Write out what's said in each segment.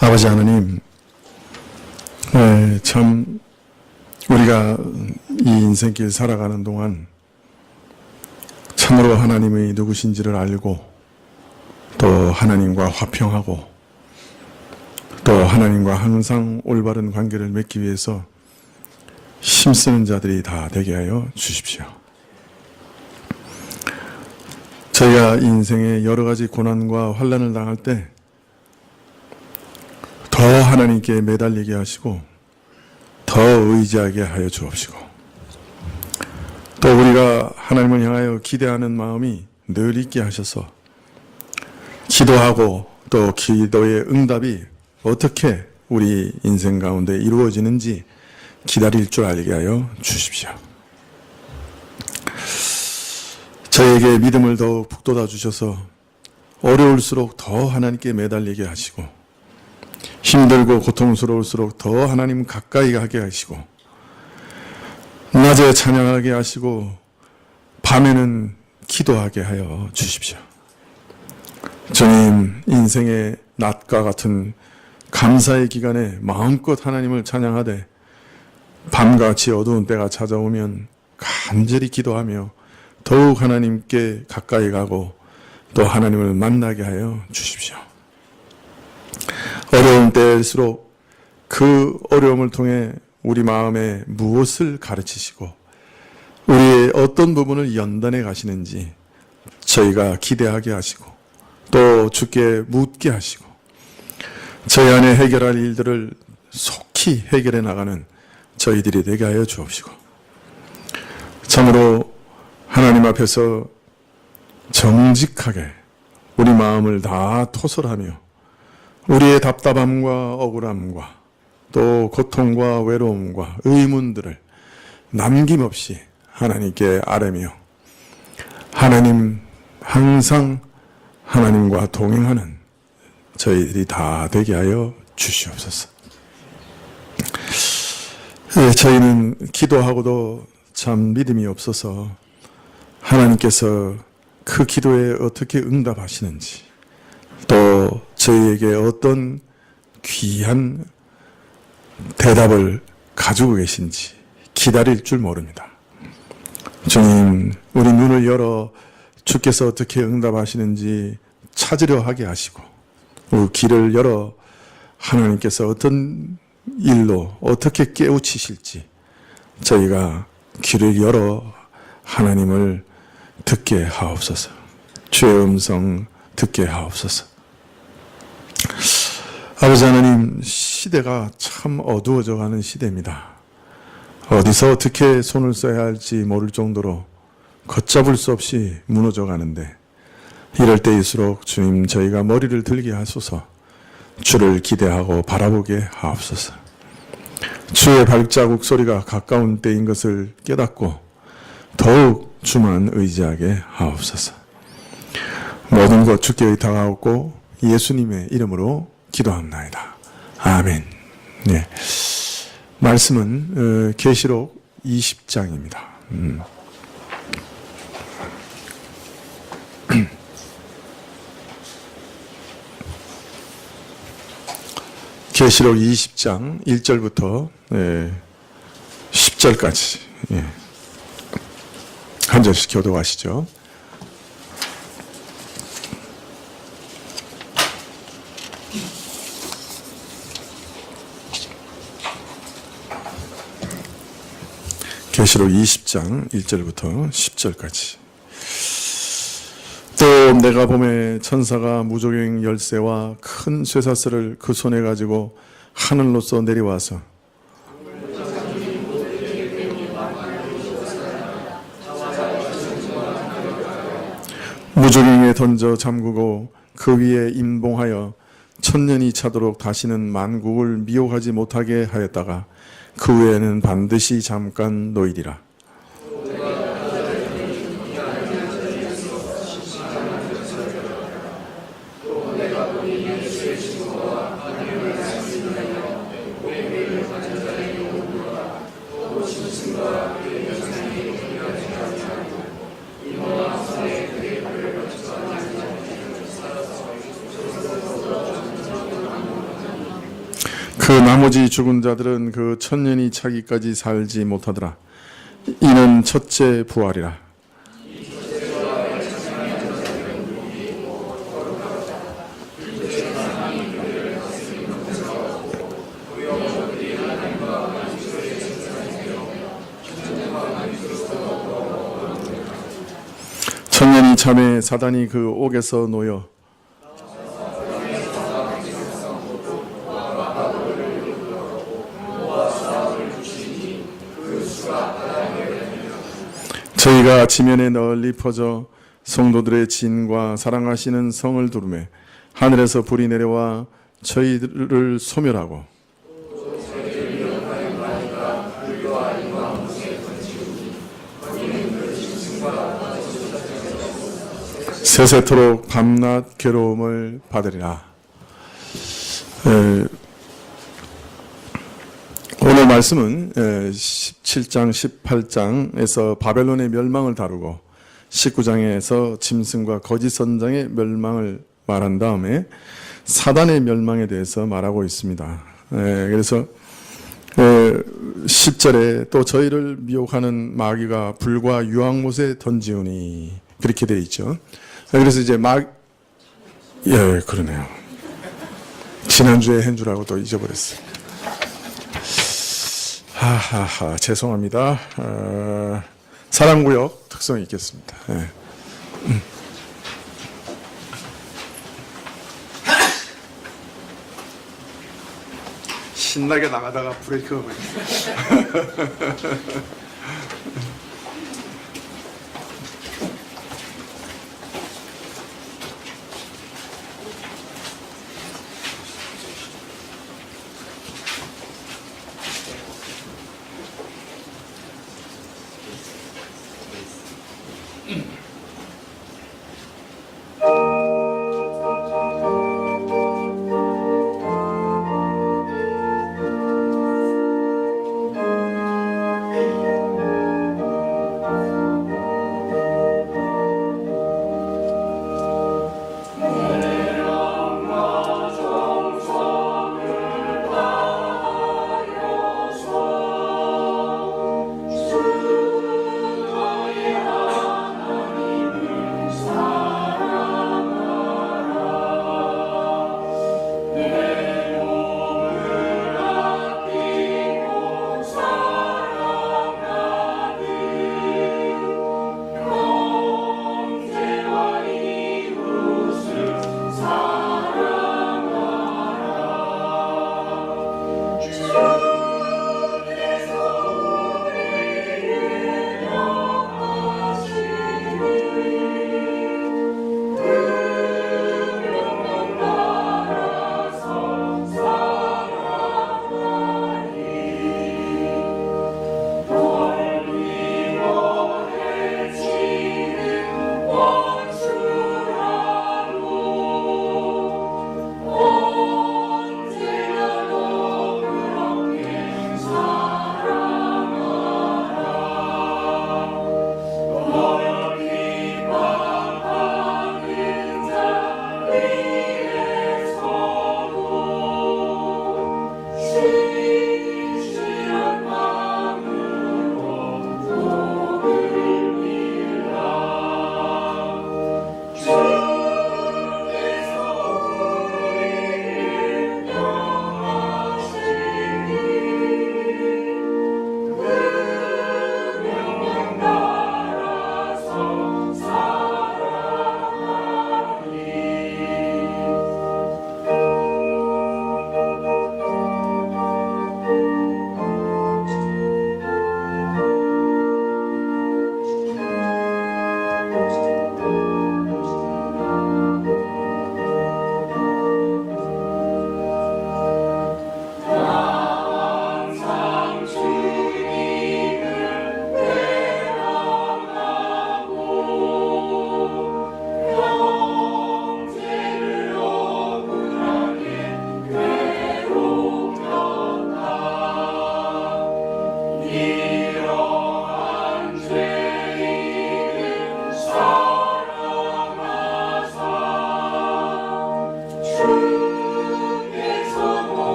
아버지 하나님, 참 우리가 이 인생길 살아가는 동안 참으로 하나님의 누구신지를 알고 또 하나님과 화평하고 또 하나님과 항상 올바른 관계를 맺기 위해서 힘쓰는 자들이 다 되게 하여 주십시오. 저희가 인생의 여러 가지 고난과 환난을 당할 때 더 하나님께 매달리게 하시고 더 의지하게 하여 주옵시고 또 우리가 하나님을 향하여 기대하는 마음이 늘 있게 하셔서 기도하고 또 기도의 응답이 어떻게 우리 인생 가운데 이루어지는지 기다릴 줄 알게 하여 주십시오. 저에게 믿음을 더욱 북돋아 주셔서 어려울수록 더 하나님께 매달리게 하시고 힘들고 고통스러울수록 더 하나님 가까이 가게 하시고 낮에 찬양하게 하시고 밤에는 기도하게 하여 주십시오. 주님, 인생의 낮과 같은 감사의 기간에 마음껏 하나님을 찬양하되 밤같이 어두운 때가 찾아오면 간절히 기도하며 더욱 하나님께 가까이 가고 또 하나님을 만나게 하여 주십시오. 어려운 때일수록 그 어려움을 통해 우리 마음에 무엇을 가르치시고 우리의 어떤 부분을 연단해 가시는지 저희가 기대하게 하시고 또 주께 묻게 하시고 저희 안에 해결할 일들을 속히 해결해 나가는 저희들이 되게 하여 주옵시고 참으로 하나님 앞에서 정직하게 우리 마음을 다 토설하며 우리의 답답함과 억울함과 또 고통과 외로움과 의문들을 남김없이 하나님께 아뢰며 하나님 항상 하나님과 동행하는 저희들이 다 되게 하여 주시옵소서. 저희는 기도하고도 참 믿음이 없어서 하나님께서 그 기도에 어떻게 응답하시는지 또 저희에게 어떤 귀한 대답을 가지고 계신지 기다릴 줄 모릅니다. 주님, 우리 눈을 열어 주께서 어떻게 응답하시는지 찾으려 하게 하시고 우리 귀를 열어 하나님께서 어떤 일로 어떻게 깨우치실지 저희가 귀를 열어 하나님을 듣게 하옵소서. 주의 음성 듣게 하옵소서. 아버지 하나님, 시대가 참 어두워져 가는 시대입니다. 어디서 어떻게 손을 써야 할지 모를 정도로 걷잡을 수 없이 무너져 가는데 이럴 때일수록 주님 저희가 머리를 들게 하소서. 주를 기대하고 바라보게 하옵소서. 주의 발자국 소리가 가까운 때인 것을 깨닫고 더욱 주만 의지하게 하옵소서. 모든 것 주께 의탁하옵고 예수님의 이름으로 기도합나이다. 아멘. 네. 말씀은 계시록 20장입니다. 계시록 20장 1절부터 10절까지 한 절씩 교독하시죠. 계시록 20장 1절부터 10절까지. 또 내가 보매 천사가 무조갱 열쇠와 큰 쇠사슬을 그 손에 가지고 하늘로서 내려와서 무조갱에 던져 잠그고 그 위에 임봉하여 천년이 차도록 다시는 만국을 미혹하지 못하게 하였다가 그 후에는 반드시 잠깐 놓이리라. 그 나머지 죽은 자들은 그 천년이 차기까지 살지 못하더라. 이는 첫째 부활이라. 천년이 참에 사단이 그 옥에서 놓여 저희가 지면에 널리 퍼져 성도들의 진과 사랑하시는 성을 두르매 하늘에서 불이 내려와 저희들을 소멸하고 세세토록 밤낮 괴로움을 받으리라. 오늘 말씀은 17장, 18장에서 바벨론의 멸망을 다루고 19장에서 짐승과 거짓 선장의 멸망을 말한 다음에 사단의 멸망에 대해서 말하고 있습니다. 그래서 10절에 또 저희를 미혹하는 마귀가 불과 유황못에 던지우니 그렇게 되어 있죠. 그래서 이제 그러네요. 지난주에 한 줄 알고 또 잊어버렸어요. 하하하, 죄송합니다. 사랑구역 특성이 있겠습니다. 신나게 나가다가 브레이크가 걸렸어요.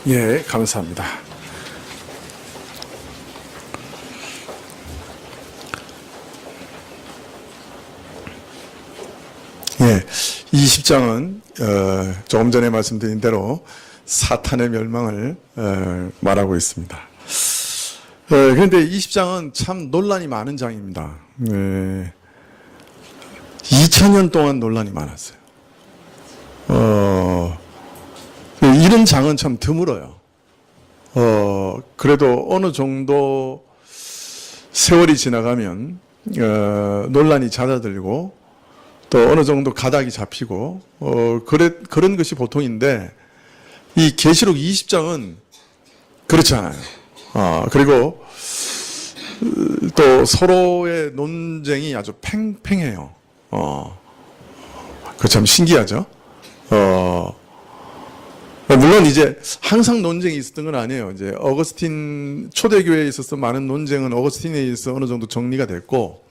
예, 감사합니다. 예, 이 10장은 조금 전에 말씀드린 대로 사탄의 멸망을 말하고 있습니다. 그런데 20장은 참 논란이 많은 장입니다. 2000년 동안 논란이 많았어요. 이런 장은 참 드물어요. 그래도 어느 정도 세월이 지나가면 논란이 잦아들고 또 어느 정도 가닥이 잡히고 그런 것이 보통인데 이 계시록 20장은 그렇지 않아요. 그리고 또 서로의 논쟁이 아주 팽팽해요. 그 참 신기하죠. 물론 이제 항상 논쟁이 있었던 건 아니에요. 이제 어거스틴 초대교회에 있어서 많은 논쟁은 어거스틴에 의해서 어느 정도 정리가 됐고,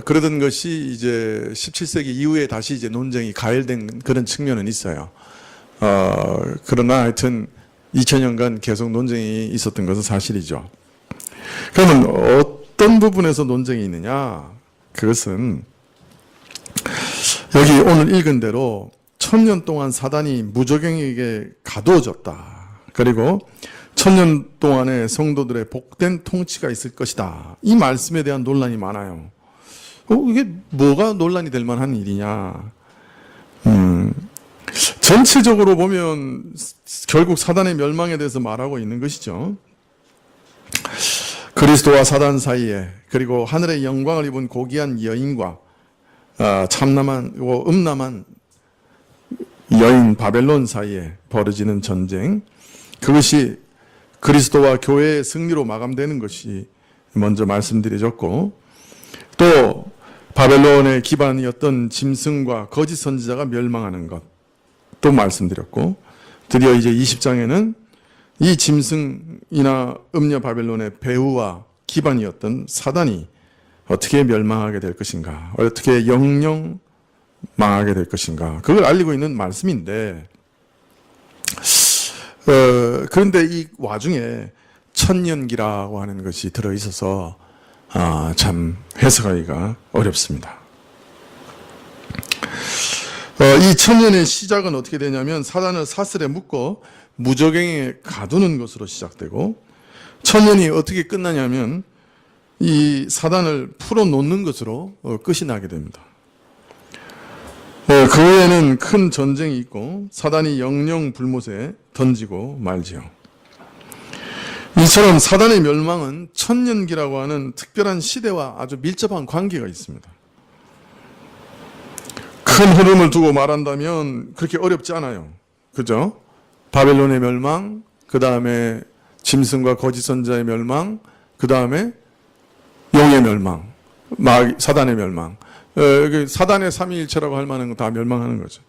그러던 것이 이제 17세기 이후에 다시 이제 논쟁이 가열된 그런 측면은 있어요. 그러나 하여튼 2000년간 계속 논쟁이 있었던 것은 사실이죠. 그러면 어떤 부분에서 논쟁이 있느냐? 그것은 여기 오늘 읽은 대로 1000년 동안 사단이 무적행에게 가두어졌다. 그리고 1000년 동안의 성도들의 복된 통치가 있을 것이다. 이 말씀에 대한 논란이 많아요. 이게 뭐가 논란이 될 만한 일이냐? 전체적으로 보면 결국 사단의 멸망에 대해서 말하고 있는 것이죠. 그리스도와 사단 사이에, 그리고 하늘의 영광을 입은 고귀한 여인과 참남한 음란한 여인 바벨론 사이에 벌어지는 전쟁, 그것이 그리스도와 교회의 승리로 마감되는 것이 먼저 말씀드려졌고, 또 바벨론의 기반이었던 짐승과 거짓 선지자가 멸망하는 것 또 말씀드렸고, 드디어 이제 20장에는 이 짐승이나 음녀 바벨론의 배후와 기반이었던 사단이 어떻게 멸망하게 될 것인가, 어떻게 영영 망하게 될 것인가, 그걸 알리고 있는 말씀인데, 그런데 이 와중에 천년기라고 하는 것이 들어있어서 참 해석하기가 어렵습니다. 이 천년의 시작은 어떻게 되냐면 사단을 사슬에 묶어 무적행에 가두는 것으로 시작되고, 천년이 어떻게 끝나냐면 이 사단을 풀어놓는 것으로 끝이 나게 됩니다. 그 후에는 큰 전쟁이 있고 사단이 영영 불못에 던지고 말지요. 이처럼 사단의 멸망은 천년기라고 하는 특별한 시대와 아주 밀접한 관계가 있습니다. 큰 흐름을 두고 말한다면 그렇게 어렵지 않아요. 그죠? 바벨론의 멸망, 그 다음에 짐승과 거짓 선자의 멸망, 그 다음에 용의 멸망, 사단의 멸망. 사단의 삼위일체라고 할 만한 건 다 멸망하는 거죠.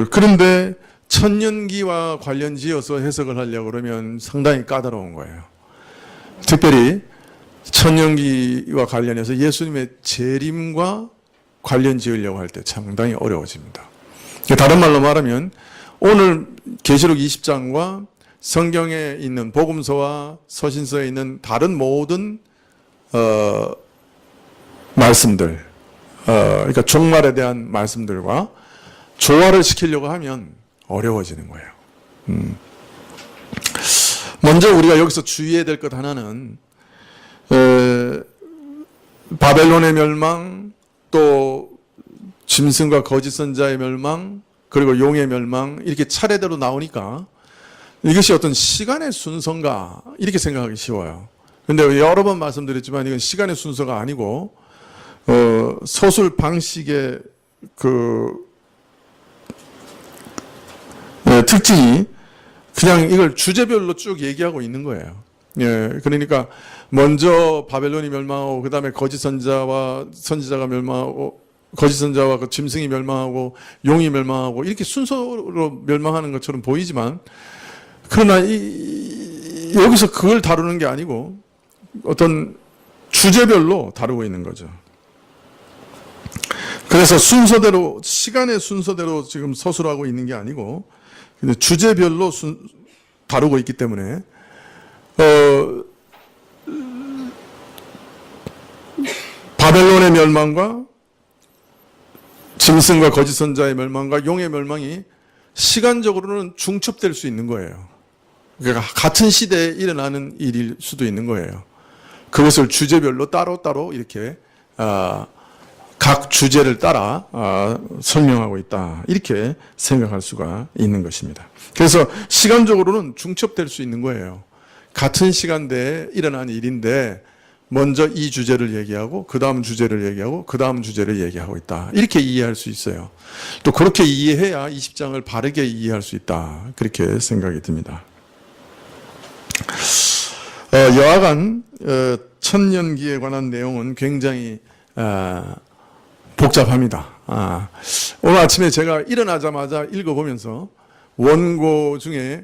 그런데 천년기와 관련 지어서 해석을 하려고 그러면 상당히 까다로운 거예요. 특별히 천년기와 관련해서 예수님의 재림과 관련 지으려고 할 때 상당히 어려워집니다. 다른 말로 말하면 오늘 계시록 20장과 성경에 있는 복음서와 서신서에 있는 다른 모든 말씀들, 그러니까 종말에 대한 말씀들과 조화를 시키려고 하면 어려워지는 거예요. 먼저 우리가 여기서 주의해야 될 것 하나는 바벨론의 멸망, 또 짐승과 거짓 선자의 멸망, 그리고 용의 멸망, 이렇게 차례대로 나오니까 이것이 어떤 시간의 순서인가 이렇게 생각하기 쉬워요. 그런데 여러 번 말씀드렸지만 이건 시간의 순서가 아니고 서술 방식의 특징이 그냥 이걸 주제별로 쭉 얘기하고 있는 거예요. 예, 그러니까 먼저 바벨론이 멸망하고, 그 다음에 거짓 선자와 선지자가 멸망하고, 거짓 선자와 그 짐승이 멸망하고, 용이 멸망하고, 이렇게 순서로 멸망하는 것처럼 보이지만, 그러나 여기서 그걸 다루는 게 아니고 어떤 주제별로 다루고 있는 거죠. 그래서 순서대로, 시간의 순서대로 지금 서술하고 있는 게 아니고, 근데 주제별로 다루고 있기 때문에, 바벨론의 멸망과 짐승과 거짓 선자의 멸망과 용의 멸망이 시간적으로는 중첩될 수 있는 거예요. 그러니까 같은 시대에 일어나는 일일 수도 있는 거예요. 그것을 주제별로 따로따로 이렇게 각 주제를 따라 설명하고 있다. 이렇게 생각할 수가 있는 것입니다. 그래서 시간적으로는 중첩될 수 있는 거예요. 같은 시간대에 일어난 일인데 먼저 이 주제를 얘기하고 그 다음 주제를 얘기하고 그 다음 주제를 얘기하고 있다. 이렇게 이해할 수 있어요. 또 그렇게 이해해야 20장을 바르게 이해할 수 있다. 그렇게 생각이 듭니다. 여하간 천년기에 관한 내용은 굉장히 복잡합니다. 오늘 아침에 제가 일어나자마자 읽어보면서 원고 중에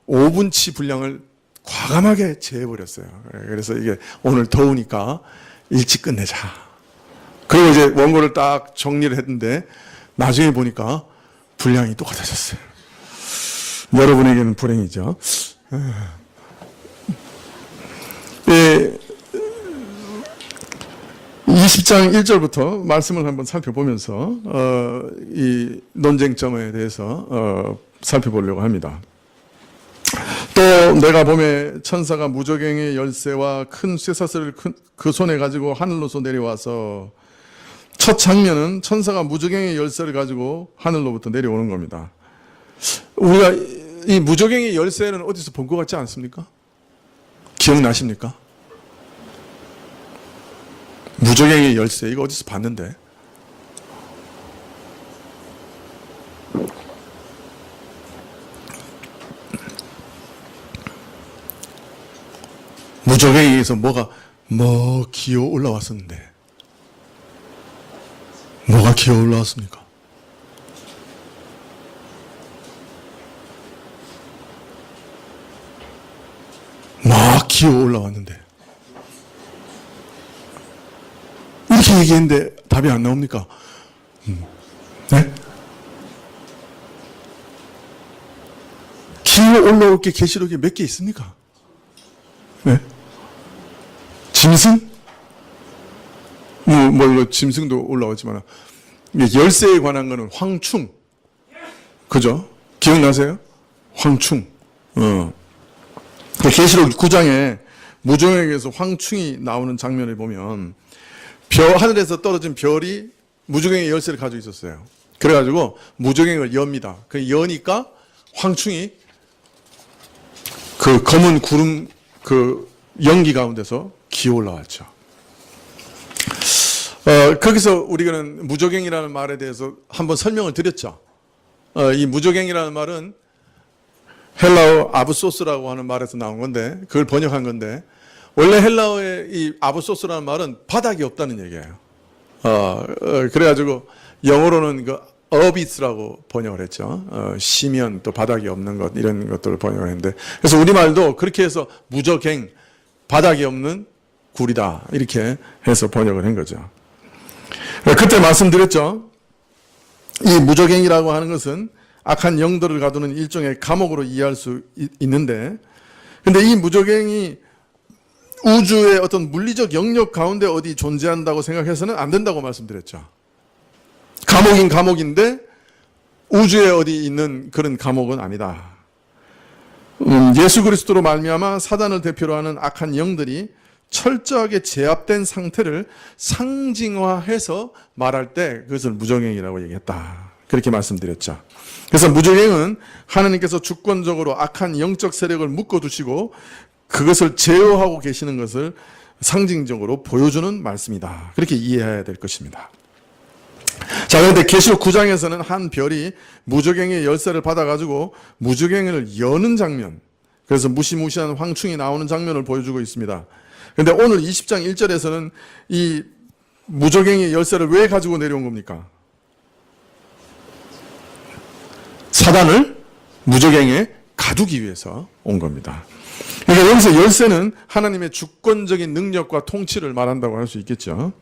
5분치 분량을 과감하게 재해버렸어요. 그래서 이게 오늘 더우니까 일찍 끝내자. 그리고 이제 원고를 딱 정리를 했는데 나중에 보니까 분량이 똑같아졌어요. 여러분에게는 불행이죠. 예, 20장 1절부터 말씀을 한번 살펴보면서 이 논쟁점에 대해서 살펴보려고 합니다. 또 내가 봄에 천사가 무저갱의 열쇠와 큰 쇠사슬을 그 손에 가지고 하늘로서 내려와서, 첫 장면은 천사가 무저갱의 열쇠를 가지고 하늘로부터 내려오는 겁니다. 우리가 이 무저갱의 열쇠는 어디서 본 것 같지 않습니까? 기억나십니까? 무저갱의 열쇠, 이거 어디서 봤는데? 무저갱이에서 뭐 기어 올라왔었는데, 뭐가 기어 올라왔습니까? 막 기어 올라왔는데, 이렇게 얘기했는데 답이 안 나옵니까? 네? 기어 올라올 게 계시록에 몇 개 있습니까? 네? 짐승? 이거 짐승도 올라오지만, 열쇠에 관한 거는 황충. 그죠? 기억나세요? 황충. 계시록 9장에 무저갱에게서 황충이 나오는 장면을 보면, 하늘에서 떨어진 별이 무저갱의 열쇠를 가지고 있었어요. 그래가지고 무저갱을 엽니다. 그 여니까 황충이 그 검은 구름, 그 연기 가운데서 기어 올라왔죠. 거기서 우리는 무저갱이라는 말에 대해서 한번 설명을 드렸죠. 이 무저갱이라는 말은 헬라어 아브소스라고 하는 말에서 나온 건데, 그걸 번역한 건데, 원래 헬라어의 이 아브소스라는 말은 바닥이 없다는 얘기예요. 그래가지고 영어로는 그 어비스라고 번역을 했죠. 시면, 또 바닥이 없는 것, 이런 것들을 번역을 했는데, 그래서 우리말도 그렇게 해서 무저갱, 바닥이 없는 굴이다, 이렇게 해서 번역을 한 거죠. 그때 말씀드렸죠. 이 무저갱이라고 하는 것은 악한 영들을 가두는 일종의 감옥으로 이해할 수 있는데, 근데 이 무저갱이 우주의 어떤 물리적 영역 가운데 어디 존재한다고 생각해서는 안 된다고 말씀드렸죠. 감옥인 감옥인데 우주에 어디 있는 그런 감옥은 아니다. 예수 그리스도로 말미암아 사단을 대표로 하는 악한 영들이 철저하게 제압된 상태를 상징화해서 말할 때 그것을 무저갱이라고 얘기했다. 그렇게 말씀드렸죠. 그래서 무저갱은 하나님께서 주권적으로 악한 영적 세력을 묶어두시고 그것을 제어하고 계시는 것을 상징적으로 보여주는 말씀이다. 그렇게 이해해야 될 것입니다. 자, 그런데 계시록 9장에서는 한 별이 무저갱의 열쇠를 받아가지고 무저갱을 여는 장면, 그래서 무시무시한 황충이 나오는 장면을 보여주고 있습니다. 그런데 오늘 20장 1절에서는 이 무저갱의 열쇠를 왜 가지고 내려온 겁니까? 사단을 무저갱에 가두기 위해서 온 겁니다. 그러니까 여기서 열쇠는 하나님의 주권적인 능력과 통치를 말한다고 할 수 있겠죠.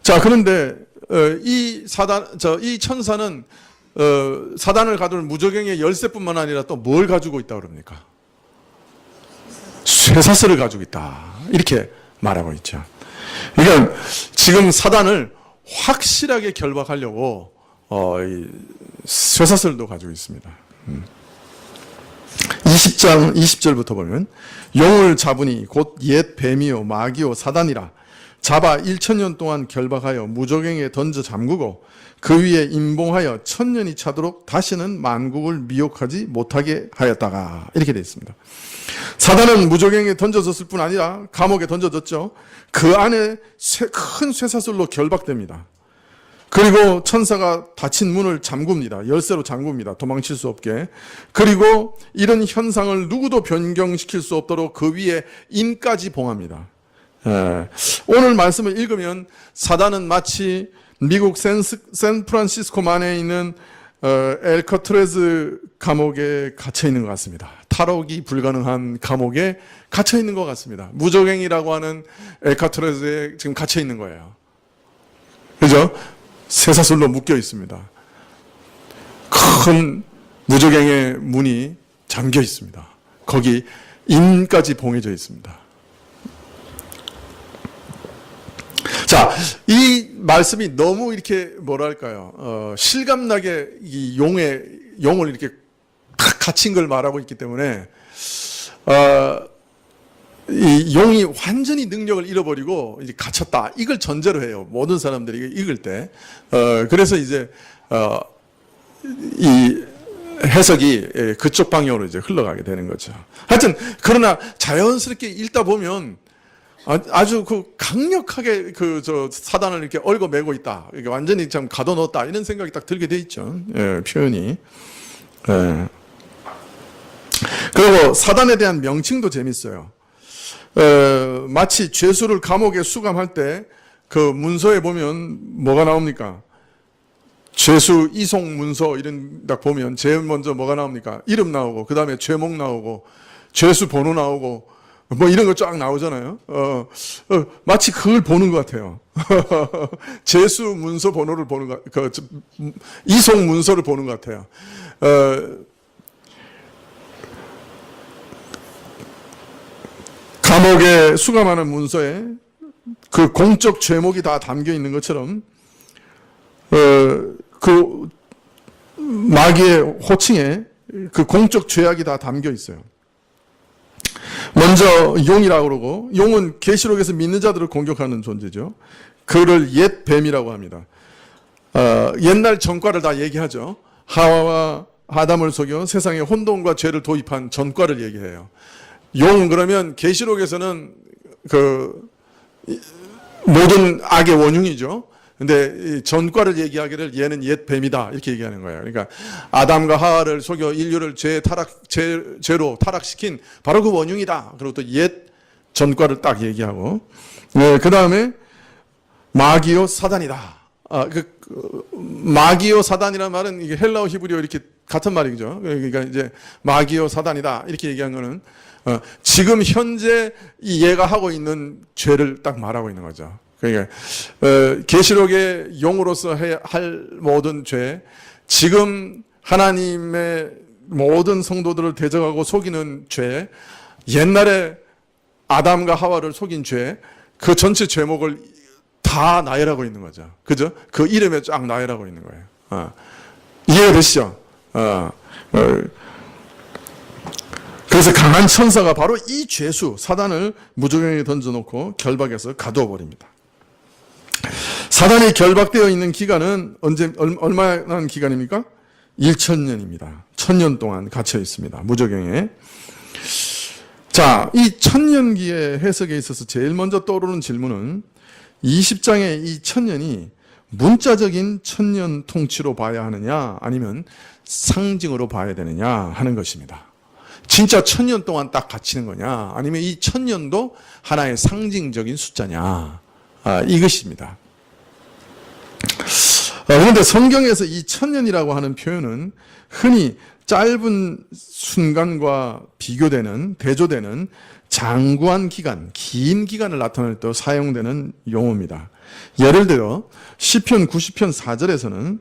자, 그런데 이 천사는 사단을 가둘 무저갱의 열쇠뿐만 아니라 또 뭘 가지고 있다고 그럽니까? 쇠사슬을 가지고 있다. 이렇게 말하고 있죠. 그러니까 지금 사단을 확실하게 결박하려고 이 쇠사슬도 가지고 있습니다. 20장 20절부터 보면 용을 잡으니 곧 옛 뱀이요 마귀요 사단이라 잡아 1000년 동안 결박하여 무저갱에 던져 잠그고 그 위에 임봉하여 1000년이 차도록 다시는 만국을 미혹하지 못하게 하였다가 이렇게 되어 있습니다. 사단은 무저갱에 던져졌을 뿐 아니라 감옥에 던져졌죠. 그 안에 큰 쇠사슬로 결박됩니다. 그리고 천사가 닫힌 문을 잠굽니다. 열쇠로 잠굽니다. 도망칠 수 없게. 그리고 이런 현상을 누구도 변경시킬 수 없도록 그 위에 인까지 봉합니다. 오늘 말씀을 읽으면 사단은 마치 미국 샌프란시스코만에 있는 엘커트레즈 감옥에 갇혀 있는 것 같습니다. 탈옥이 불가능한 감옥에 갇혀 있는 것 같습니다. 무저갱이라고 하는 엘커트레즈에 지금 갇혀 있는 거예요. 그죠? 쇠사슬로 묶여 있습니다. 큰 무저갱의 문이 잠겨 있습니다. 거기 인까지 봉해져 있습니다. 자, 이 말씀이 너무 이렇게 뭐랄까요, 실감나게 이 용을 이렇게 탁 갇힌 걸 말하고 있기 때문에, 이 용이 완전히 능력을 잃어버리고 이제 갇혔다. 이걸 전제로 해요. 모든 사람들이 읽을 때. 그래서 이제, 이 해석이 그쪽 방향으로 이제 흘러가게 되는 거죠. 하여튼, 그러나 자연스럽게 읽다 보면 아주 그 강력하게 사단을 이렇게 얽어매고 있다. 이게 완전히 참 가둬놓았다. 이런 생각이 딱 들게 돼 있죠. 표현이. 그리고 사단에 대한 명칭도 재밌어요. 마치 죄수를 감옥에 수감할 때 그 문서에 보면 뭐가 나옵니까? 죄수 이송 문서 이런 딱 보면 제일 먼저 뭐가 나옵니까? 이름 나오고, 그 다음에 죄목 나오고, 죄수 번호 나오고, 뭐 이런 거 쫙 나오잖아요. 마치 그걸 보는 것 같아요. 죄수 문서 번호를 보는 것, 이송 문서를 보는 것 같아요. 감옥에 수감하는 문서에 그 공적 죄목이 다 담겨 있는 것처럼, 그 마귀의 호칭에 그 공적 죄악이 다 담겨 있어요. 먼저 용이라고 그러고, 용은 계시록에서 믿는 자들을 공격하는 존재죠. 그를 옛 뱀이라고 합니다. 옛날 전과를 다 얘기하죠. 하와와 아담을 속여 세상에 혼돈과 죄를 도입한 전과를 얘기해요. 용 그러면 계시록에서는 그 모든 악의 원흉이죠. 근데 전과를 얘기하기를 얘는 옛 뱀이다 이렇게 얘기하는 거예요. 그러니까 아담과 하와를 속여 인류를 죄로 타락시킨 바로 그 원흉이다. 그리고 또 옛 전과를 딱 얘기하고, 그 다음에 마귀요 사단이다. 마귀요 사단이라는 말은 이게 헬라어 히브리어 이렇게 같은 말이죠. 그러니까 이제 마귀요 사단이다 이렇게 얘기한 거는 지금 현재 얘가 하고 있는 죄를 딱 말하고 있는 거죠. 그러니까 계시록의 용으로서 할 모든 죄, 지금 하나님의 모든 성도들을 대적하고 속이는 죄, 옛날에 아담과 하와를 속인 죄, 그 전체 죄목을 다 나열하고 있는 거죠. 그죠? 그 이름에 쫙 나열하고 있는 거예요. 이해가 되시죠? 그래서 강한 천사가 바로 이 죄수 사단을 무저갱에 던져놓고 결박해서 가두어 버립니다. 사단이 결박되어 있는 기간은 얼마나 기간입니까? 1000년입니다. 1000년 동안 갇혀 있습니다. 무저갱에. 자, 이 1000년기의 해석에 있어서 제일 먼저 떠오르는 질문은 20장의 이 1000년이 문자적인 1000년 통치로 봐야 하느냐, 아니면 상징으로 봐야 되느냐 하는 것입니다. 진짜 1000년 동안 딱 갇히는 거냐, 아니면 이 1000년도 하나의 상징적인 숫자냐, 이것입니다. 그런데 성경에서 이 1000년이라고 하는 표현은 흔히 짧은 순간과 비교되는, 대조되는 장구한 기간, 긴 기간을 나타낼 때 사용되는 용어입니다. 예를 들어 시편 90편 4절에서는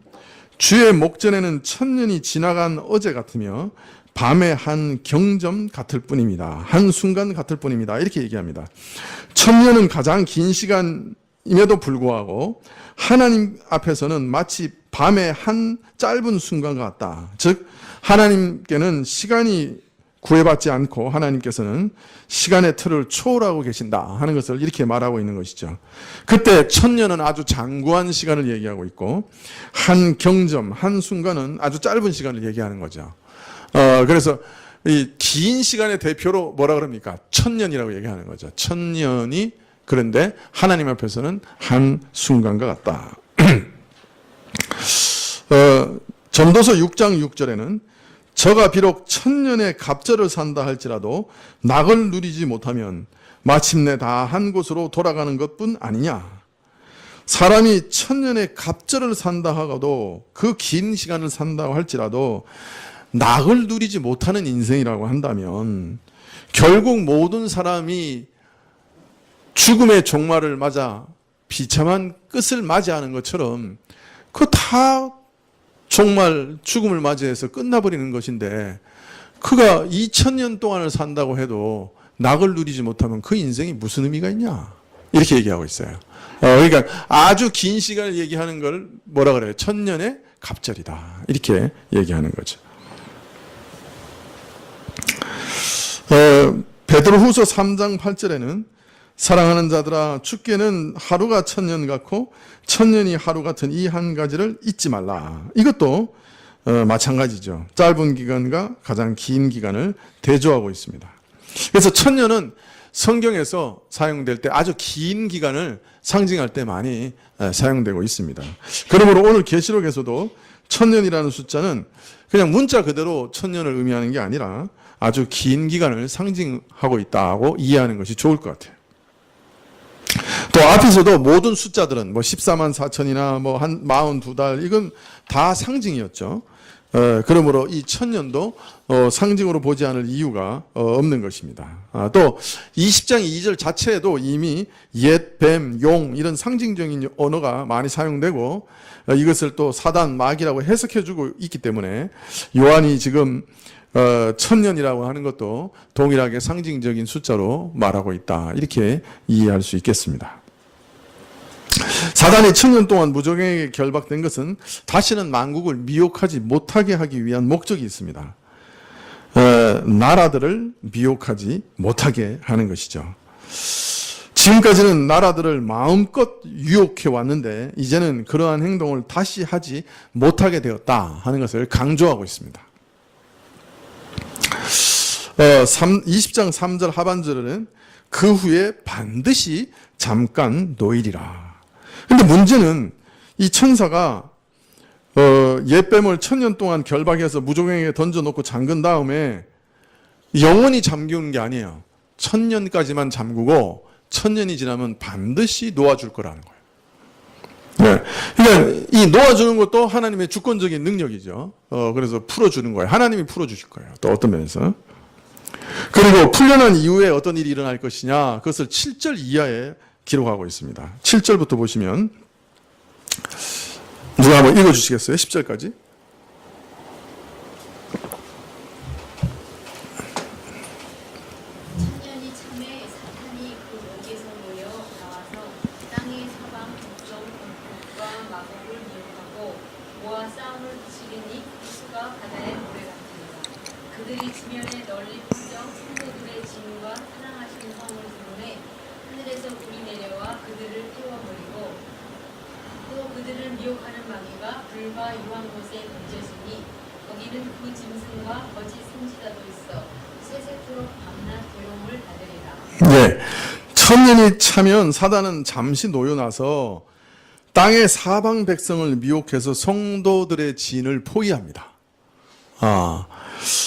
주의 목전에는 천년이 지나간 어제 같으며 밤의 한 경점 같을 뿐입니다. 한 순간 같을 뿐입니다. 이렇게 얘기합니다. 천년은 가장 긴 시간임에도 불구하고 하나님 앞에서는 마치 밤의 한 짧은 순간 같다. 즉 하나님께는 시간이 구애받지 않고 하나님께서는 시간의 틀을 초월하고 계신다 하는 것을 이렇게 말하고 있는 것이죠. 그때 천년은 아주 장구한 시간을 얘기하고 있고 한 경점, 한 순간은 아주 짧은 시간을 얘기하는 거죠. 그래서 이 긴 시간의 대표로 뭐라 그럽니까? 천년이라고 얘기하는 거죠. 천년이 그런데 하나님 앞에서는 한 순간과 같다. 전도서 6장 6절에는 저가 비록 천년의 갑절을 산다 할지라도 낙을 누리지 못하면 마침내 다 한 곳으로 돌아가는 것뿐 아니냐. 사람이 천년의 갑절을 산다 하고도 그 긴 시간을 산다고 할지라도 낙을 누리지 못하는 인생이라고 한다면 결국 모든 사람이 죽음의 종말을 맞아 비참한 끝을 맞이하는 것처럼 그 다 정말 죽음을 맞이해서 끝나버리는 것인데 그가 2000년 동안을 산다고 해도 낙을 누리지 못하면 그 인생이 무슨 의미가 있냐 이렇게 얘기하고 있어요. 그러니까 아주 긴 시간을 얘기하는 걸 뭐라 그래요? 천년의 갑절이다 이렇게 얘기하는 거죠. 베드로후서 3장 8절에는 사랑하는 자들아 주께는 하루가 천년 같고 천년이 하루 같은 이 한 가지를 잊지 말라. 이것도 마찬가지죠. 짧은 기간과 가장 긴 기간을 대조하고 있습니다. 그래서 천년은 성경에서 사용될 때 아주 긴 기간을 상징할 때 많이 사용되고 있습니다. 그러므로 오늘 계시록에서도 천년이라는 숫자는 그냥 문자 그대로 천년을 의미하는 게 아니라 아주 긴 기간을 상징하고 있다고 이해하는 것이 좋을 것 같아요. 또 앞에서도 모든 숫자들은 뭐 14만 4천이나 뭐 한 42달 이건 다 상징이었죠. 그러므로 이 천년도 상징으로 보지 않을 이유가 없는 것입니다. 또 20장 2절 자체에도 이미 옛, 뱀, 용 이런 상징적인 언어가 많이 사용되고 이것을 또 사단, 마귀라고 해석해주고 있기 때문에 요한이 지금 천년이라고 하는 것도 동일하게 상징적인 숫자로 말하고 있다. 이렇게 이해할 수 있겠습니다. 사단이 천년 동안 무적에게 결박된 것은 다시는 만국을 미혹하지 못하게 하기 위한 목적이 있습니다. 나라들을 미혹하지 못하게 하는 것이죠. 지금까지는 나라들을 마음껏 유혹해 왔는데 이제는 그러한 행동을 다시 하지 못하게 되었다 하는 것을 강조하고 있습니다. 20장 3절 하반절에는 그 후에 반드시 잠깐 노이리라. 근데 문제는 이 천사가 옛뱀을 천년 동안 결박해서 무적행에게 던져놓고 잠근 다음에 영원히 잠기는 게 아니에요. 천년까지만 잠그고 천년이 지나면 반드시 놓아줄 거라는 거예요. 네. 그러니까 이 놓아주는 것도 하나님의 주권적인 능력이죠. 그래서 풀어주는 거예요. 하나님이 풀어주실 거예요. 또 어떤 면에서. 그리고 풀려난 이후에 어떤 일이 일어날 것이냐 그것을 7절 이하에 기록하고 있습니다. 7절부터 보시면 누가 한번 읽어주시겠어요? 10절까지. 천년이 참에 사탄이 그 목에서 모여 나와서 땅의 사방 북쪽 북과 마곡을 미혹하고 모아 싸움을 붙이리니 그 수가 바다의 모래 같으니라. 그들이 지면에 널리 퍼져 성도들의 진과 사랑하신 성을 드러내 하늘에서 불이 내려와 그들을 태워버리고 또 그들을 미혹하는 마귀가 불과 유황 곳에 던져지니 거기는 그 짐승과 거짓 선지자도 있어 세세토록 밤낮 괴로움을 받으리라. 네. 천년이 차면 사단은 잠시 놓여놔서 땅의 사방 백성을 미혹해서 성도들의 진을 포위합니다.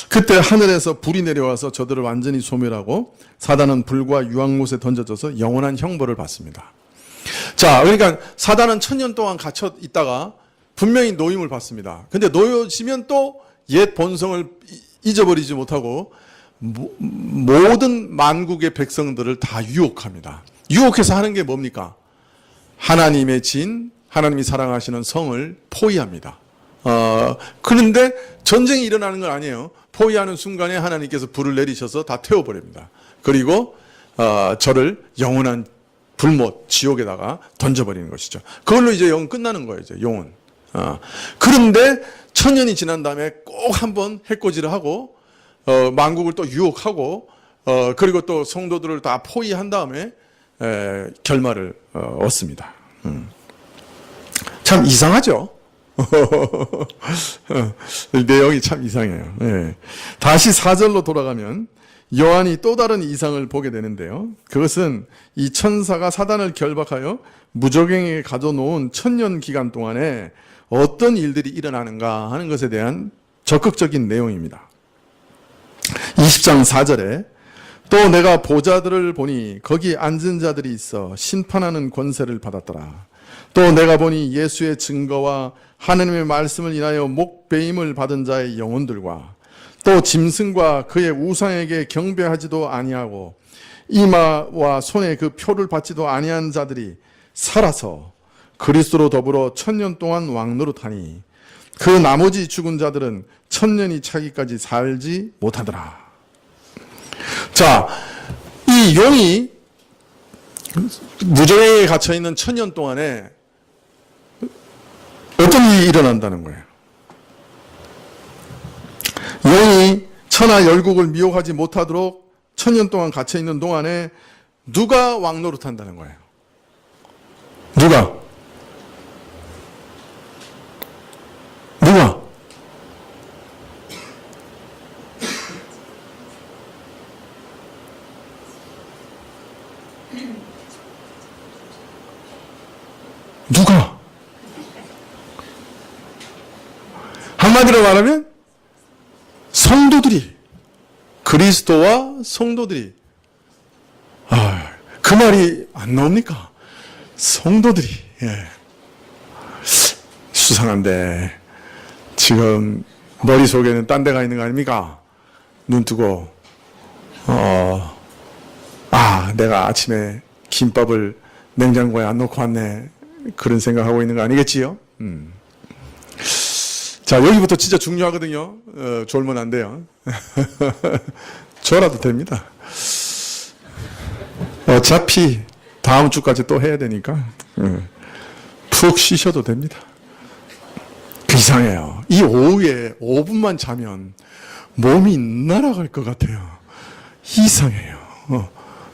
그때 하늘에서 불이 내려와서 저들을 완전히 소멸하고 사단은 불과 유황못에 던져져서 영원한 형벌을 받습니다. 자, 그러니까 사단은 천년 동안 갇혀 있다가 분명히 노임을 받습니다. 근데 놓여지면 또 옛 본성을 잊어버리지 못하고 모든 만국의 백성들을 다 유혹합니다. 유혹해서 하는 게 뭡니까? 하나님의 진, 하나님이 사랑하시는 성을 포위합니다. 그런데 전쟁이 일어나는 건 아니에요. 포위하는 순간에 하나님께서 불을 내리셔서 다 태워버립니다. 그리고 저를 영원한 불못, 지옥에다가 던져버리는 것이죠. 그걸로 이제 영은 끝나는 거예요, 이제 영은. 그런데 천년이 지난 다음에 꼭 한번 해코지를 하고, 만국을 또 유혹하고, 그리고 또 성도들을 다 포위한 다음에, 결말을 얻습니다. 참 이상하죠? 내용이 참 이상해요. 예. 다시 4절로 돌아가면, 요한이 또 다른 이상을 보게 되는데요. 그것은 이 천사가 사단을 결박하여 무적행에게 가둬놓은 천년 기간 동안에 어떤 일들이 일어나는가 하는 것에 대한 적극적인 내용입니다. 20장 4절에 또 내가 보좌들을 보니 거기 앉은 자들이 있어 심판하는 권세를 받았더라. 또 내가 보니 예수의 증거와 하나님의 말씀을 인하여 목배임을 받은 자의 영혼들과 또 짐승과 그의 우상에게 경배하지도 아니하고 이마와 손에 그 표를 받지도 아니한 자들이 살아서 그리스도로 더불어 천년 동안 왕노릇하니 그 나머지 죽은 자들은 천년이 차기까지 살지 못하더라. 자, 이 용이 무저에 갇혀있는 천년 동안에 어떤 일이 일어난다는 거예요. 용이 천하 열국을 미혹하지 못하도록 천년 동안 갇혀있는 동안에 누가 왕노릇한다는 거예요? 누가? 누가? 한마디로 말하면 성도들이, 그리스도와 성도들이, 그 말이 안 나옵니까? 성도들이, 예. 수상한데, 지금 머릿속에는 딴 데가 있는 거 아닙니까? 눈 뜨고, 내가 아침에 김밥을 냉장고에 안 넣고 왔네. 그런 생각하고 있는 거 아니겠지요? 자, 여기부터 진짜 중요하거든요. 졸면 안 돼요. 졸아도 됩니다. 어차피 다음 주까지 또 해야 되니까 푹 쉬셔도 됩니다. 이상해요. 이 오후에 5분만 자면 몸이 날아갈 것 같아요. 이상해요.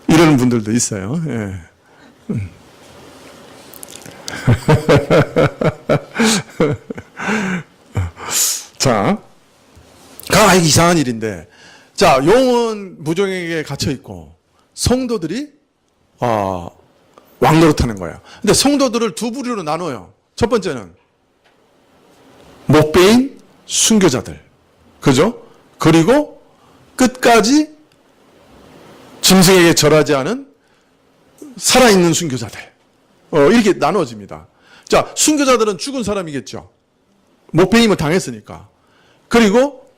이러는 분들도 있어요. 예. 자, 이상한 일인데, 자, 용은 무종에게 갇혀 있고 성도들이 왕노릇하는 거예요. 근데 성도들을 두 부류로 나눠요. 첫 번째는 목배인 순교자들, 그죠? 그리고 끝까지 짐승에게 절하지 않은 살아있는 순교자들, 이렇게 나눠집니다. 자, 순교자들은 죽은 사람이겠죠. 목배임을 당했으니까. 그리고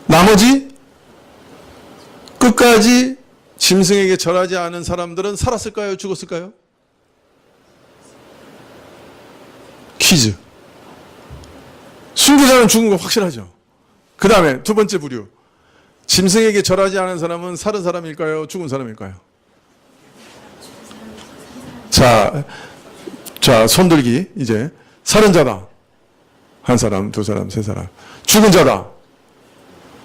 나머지 끝까지 짐승에게 절하지 않은 사람들은 살았을까요? 죽었을까요? 퀴즈. 순교자는 죽은 거 확실하죠. 그 다음에 두 번째 부류. 짐승에게 절하지 않은 사람은 살은 사람일까요? 죽은 사람일까요? 자, 손들기. 이제 살은 자다. 한 사람, 두 사람, 세 사람. 죽은 자다.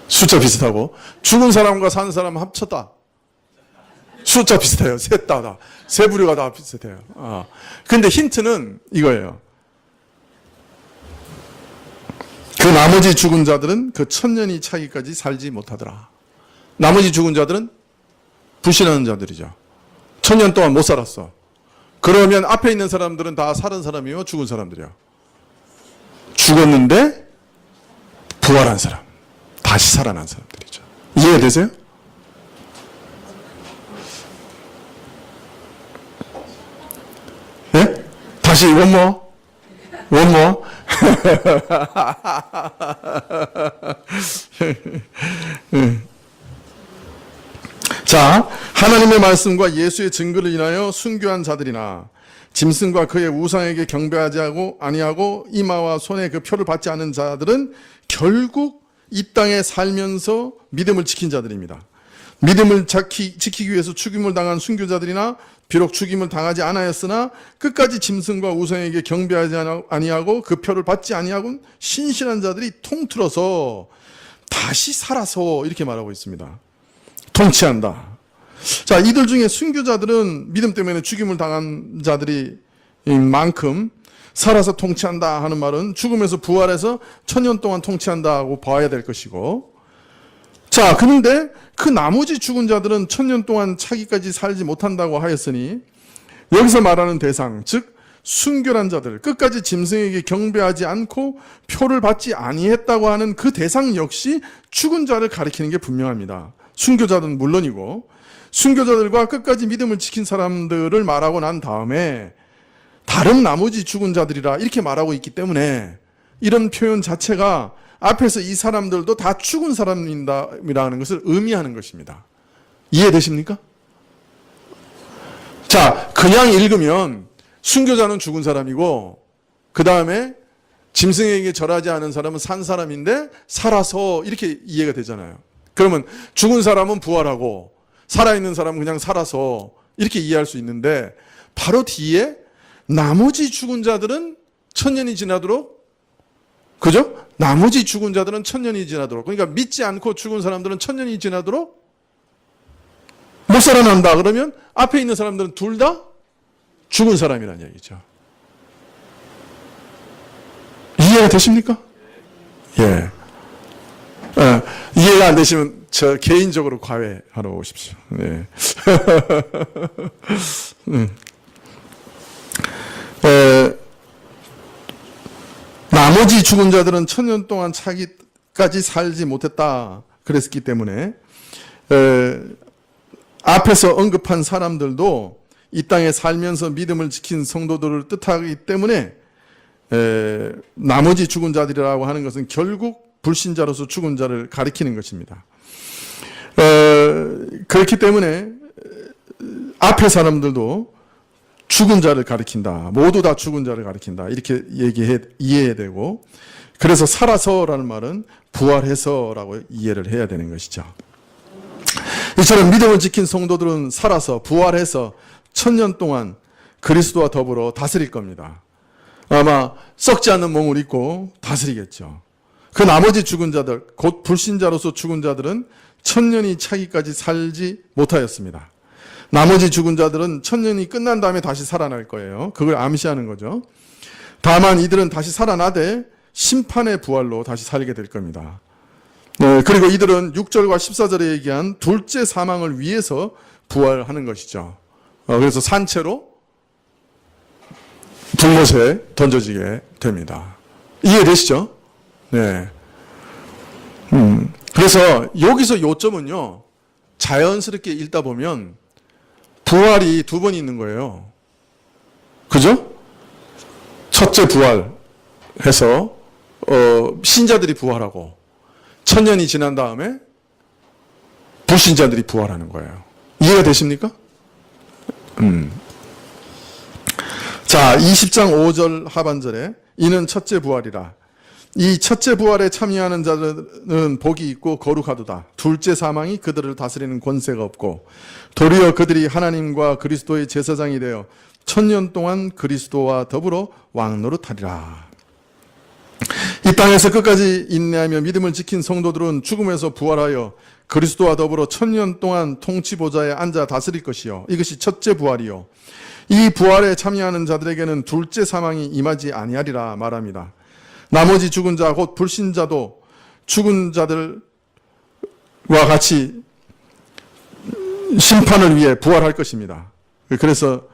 숫자 비슷하고. 죽은 사람과 산 사람 합쳤다. 숫자 비슷해요. 셋 다. 세 부류가 다 비슷해요. 근데 힌트는 이거예요. 그 나머지 죽은 자들은 그 천년이 차기까지 살지 못하더라. 나머지 죽은 자들은 불신하는 자들이죠. 천년 동안 못 살았어. 그러면 앞에 있는 사람들은 다 살은 사람이요, 죽은 사람들이요. 죽었는데 부활한 사람, 다시 살아난 사람들이죠. 이해가 되세요? 예? 다시 원모. 자, 하나님의 말씀과 예수의 증거를 인하여 순교한 자들이나 짐승과 그의 우상에게 경배하지 아니하고 이마와 손에 그 표를 받지 않은 자들은 결국 이 땅에 살면서 믿음을 지킨 자들입니다. 믿음을 지키기 위해서 죽임을 당한 순교자들이나 비록 죽임을 당하지 않았으나 끝까지 짐승과 우상에게 경배하지 아니하고 그 표를 받지 아니하고 신실한 자들이 통틀어서 다시 살아서 이렇게 말하고 있습니다. 통치한다. 자, 이들 중에 순교자들은 믿음 때문에 죽임을 당한 자들이 만큼 살아서 통치한다 하는 말은 죽음에서 부활해서 1000년 동안 통치한다고 봐야 될 것이고, 자, 그런데 그 나머지 죽은 자들은 1000년 동안 차기까지 살지 못한다고 하였으니 여기서 말하는 대상, 즉 순교한 자들, 끝까지 짐승에게 경배하지 않고 표를 받지 아니했다고 하는 그 대상 역시 죽은 자를 가리키는 게 분명합니다. 순교자들은 물론이고, 순교자들과 끝까지 믿음을 지킨 사람들을 말하고 난 다음에 다른 나머지 죽은 자들이라 이렇게 말하고 있기 때문에 이런 표현 자체가 앞에서 이 사람들도 다 죽은 사람이라는 것을 의미하는 것입니다. 이해되십니까? 자, 그냥 읽으면 순교자는 죽은 사람이고 그 다음에 짐승에게 절하지 않은 사람은 산 사람인데 살아서 이렇게 이해가 되잖아요. 그러면 죽은 사람은 부활하고 살아있는 사람은 그냥 살아서 이렇게 이해할 수 있는데, 바로 뒤에 나머지 죽은 자들은 1000년이 지나도록, 그죠? 나머지 죽은 자들은 1000년이 지나도록, 그러니까 믿지 않고 죽은 사람들은 1000년이 지나도록 못 살아난다. 그러면 앞에 있는 사람들은 둘 다 죽은 사람이라는 얘기죠. 이해가 되십니까? 예. 이해가 안 되시면 저 개인적으로 과외하러 오십시오. 네. 나머지 죽은 자들은 1000년 동안 차기까지 살지 못했다 그랬기 때문에 앞에서 언급한 사람들도 이 땅에 살면서 믿음을 지킨 성도들을 뜻하기 때문에 나머지 죽은 자들이라고 하는 것은 결국 불신자로서 죽은 자를 가리키는 것입니다. 그렇기 때문에 앞에 사람들도 죽은 자를 가리킨다. 모두 다 죽은 자를 가리킨다. 이렇게 이해해야 되고, 그래서 살아서라는 말은 부활해서라고 이해를 해야 되는 것이죠. 이처럼 믿음을 지킨 성도들은 살아서 부활해서 1000년 동안 그리스도와 더불어 다스릴 겁니다. 아마 썩지 않는 몸을 입고 다스리겠죠. 그 나머지 죽은 자들, 곧 불신자로서 죽은 자들은 1000년이 차기까지 살지 못하였습니다. 나머지 죽은 자들은 1000년이 끝난 다음에 다시 살아날 거예요. 그걸 암시하는 거죠. 다만 이들은 다시 살아나되 심판의 부활로 다시 살게 될 겁니다. 그리고 이들은 6절과 14절에 얘기한 둘째 사망을 위해서 부활하는 것이죠. 그래서 산채로 불못에 던져지게 됩니다. 이해되시죠? 네. 그래서 여기서 요점은요, 자연스럽게 읽다 보면 부활이 두 번 있는 거예요. 그죠? 첫째 부활해서 신자들이 부활하고 1000년이 지난 다음에 불신자들이 부활하는 거예요. 이해가 되십니까? 자, 20장 5절 하반절에 이는 첫째 부활이라. 이 첫째 부활에 참여하는 자들은 복이 있고 거룩하도다. 둘째 사망이 그들을 다스리는 권세가 없고 도리어 그들이 하나님과 그리스도의 제사장이 되어 1000년 동안 그리스도와 더불어 왕노릇하리라. 이 땅에서 끝까지 인내하며 믿음을 지킨 성도들은 죽음에서 부활하여 그리스도와 더불어 1000년 동안 통치보좌에 앉아 다스릴 것이요. 이것이 첫째 부활이요. 이 부활에 참여하는 자들에게는 둘째 사망이 임하지 아니하리라 말합니다. 나머지 죽은 자 곧 불신자도 죽은 자들과 같이 심판을 위해 부활할 것입니다. 그래서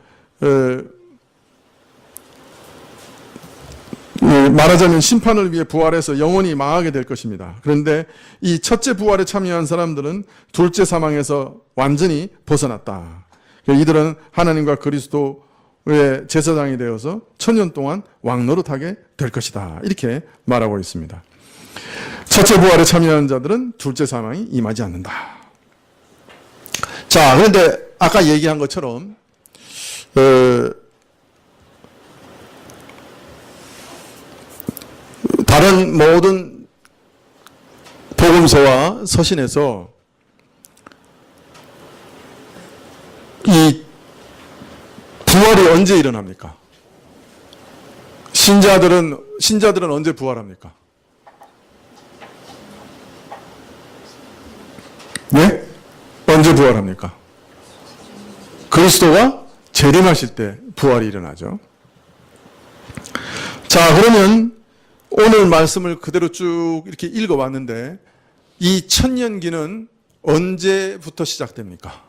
말하자면 심판을 위해 부활해서 영원히 망하게 될 것입니다. 그런데 이 첫째 부활에 참여한 사람들은 둘째 사망에서 완전히 벗어났다. 이들은 하나님과 그리스도와 의 제사장이 되어서 1000년 동안 왕노릇하게 될 것이다. 이렇게 말하고 있습니다. 첫째 부활에 참여하는 자들은 둘째 사망이 임하지 않는다. 자, 그런데 아까 얘기한 것처럼 다른 모든 복음서와 서신에서 이 부활이 언제 일어납니까? 신자들은 언제 부활합니까? 네? 언제 부활합니까? 그리스도가 재림하실 때 부활이 일어나죠. 자, 그러면 오늘 말씀을 그대로 쭉 이렇게 읽어봤는데 이 천년기는 언제부터 시작됩니까?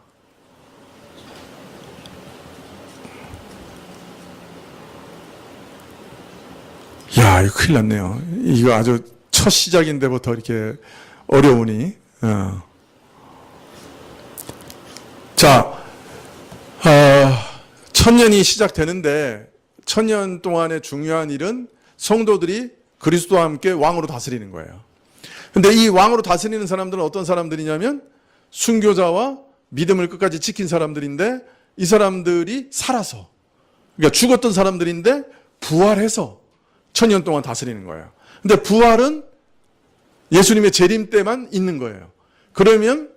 야, 이거 큰일 났네요. 이거 아주 첫 시작인데부터 이렇게 어려우니. 자, 천년이 시작되는데 천년 동안의 중요한 일은 성도들이 그리스도와 함께 왕으로 다스리는 거예요. 근데 이 왕으로 다스리는 사람들은 어떤 사람들이냐면 순교자와 믿음을 끝까지 지킨 사람들인데 이 사람들이 살아서, 그러니까 죽었던 사람들인데 부활해서 천년 동안 다스리는 거예요. 근데 부활은 예수님의 재림 때만 있는 거예요. 그러면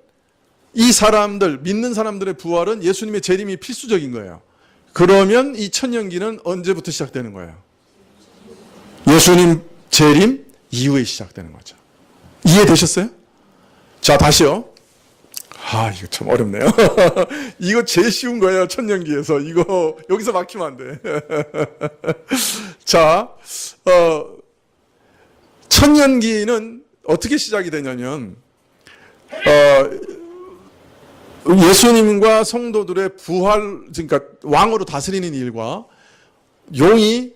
이 사람들, 믿는 사람들의 부활은 예수님의 재림이 필수적인 거예요. 그러면 이 천년기는 언제부터 시작되는 거예요? 예수님 재림 이후에 시작되는 거죠. 이해되셨어요? 자, 다시요. 이거 참 어렵네요. 이거 제일 쉬운 거예요, 천년기에서. 이거, 여기서 막히면 안 돼. 자, 천년기는 어떻게 시작이 되냐면, 예수님과 성도들의 부활, 그러니까 왕으로 다스리는 일과 용이,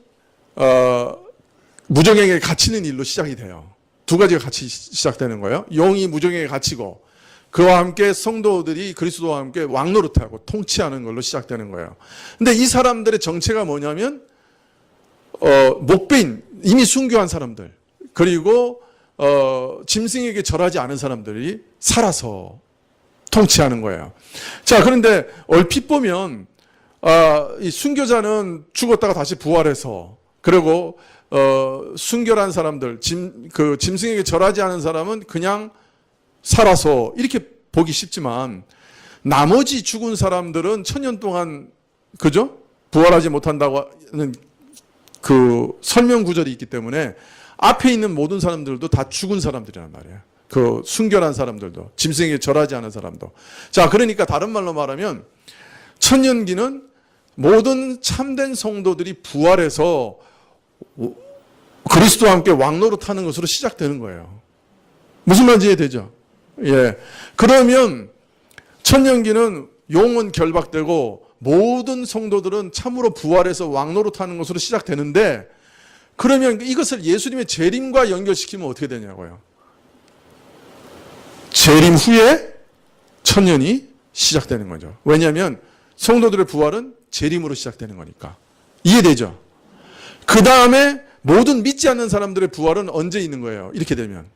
무정에게 갇히는 일로 시작이 돼요. 두 가지가 같이 시작되는 거예요. 용이 무정에게 갇히고 그와 함께 성도들이 그리스도와 함께 왕노릇하고 통치하는 걸로 시작되는 거예요. 근데 이 사람들의 정체가 뭐냐면 목배인, 이미 순교한 사람들, 그리고 짐승에게 절하지 않은 사람들이 살아서 통치하는 거예요. 자, 그런데 얼핏 보면 이 순교자는 죽었다가 다시 부활해서, 그리고 순결한 사람들, 짐승에게 절하지 않은 사람은 그냥 살아서, 이렇게 보기 쉽지만 나머지 죽은 사람들은 천년 동안, 그죠? 부활하지 못한다고 하는 그 설명 구절이 있기 때문에 앞에 있는 모든 사람들도 다 죽은 사람들이란 말이에요. 그 순결한 사람들도, 짐승에게 절하지 않은 사람도. 자, 그러니까 다른 말로 말하면 천년기는 모든 참된 성도들이 부활해서 그리스도와 함께 왕노릇하는 것으로 시작되는 거예요. 무슨 말인지 이해되죠? 예. 그러면 천년기는 용은 결박되고 모든 성도들은 참으로 부활해서 왕노릇하는 것으로 시작되는데, 그러면 이것을 예수님의 재림과 연결시키면 어떻게 되냐고요? 재림 후에 천년이 시작되는 거죠. 왜냐하면 성도들의 부활은 재림으로 시작되는 거니까. 이해되죠? 그 다음에 모든 믿지 않는 사람들의 부활은 언제 있는 거예요? 이렇게 되면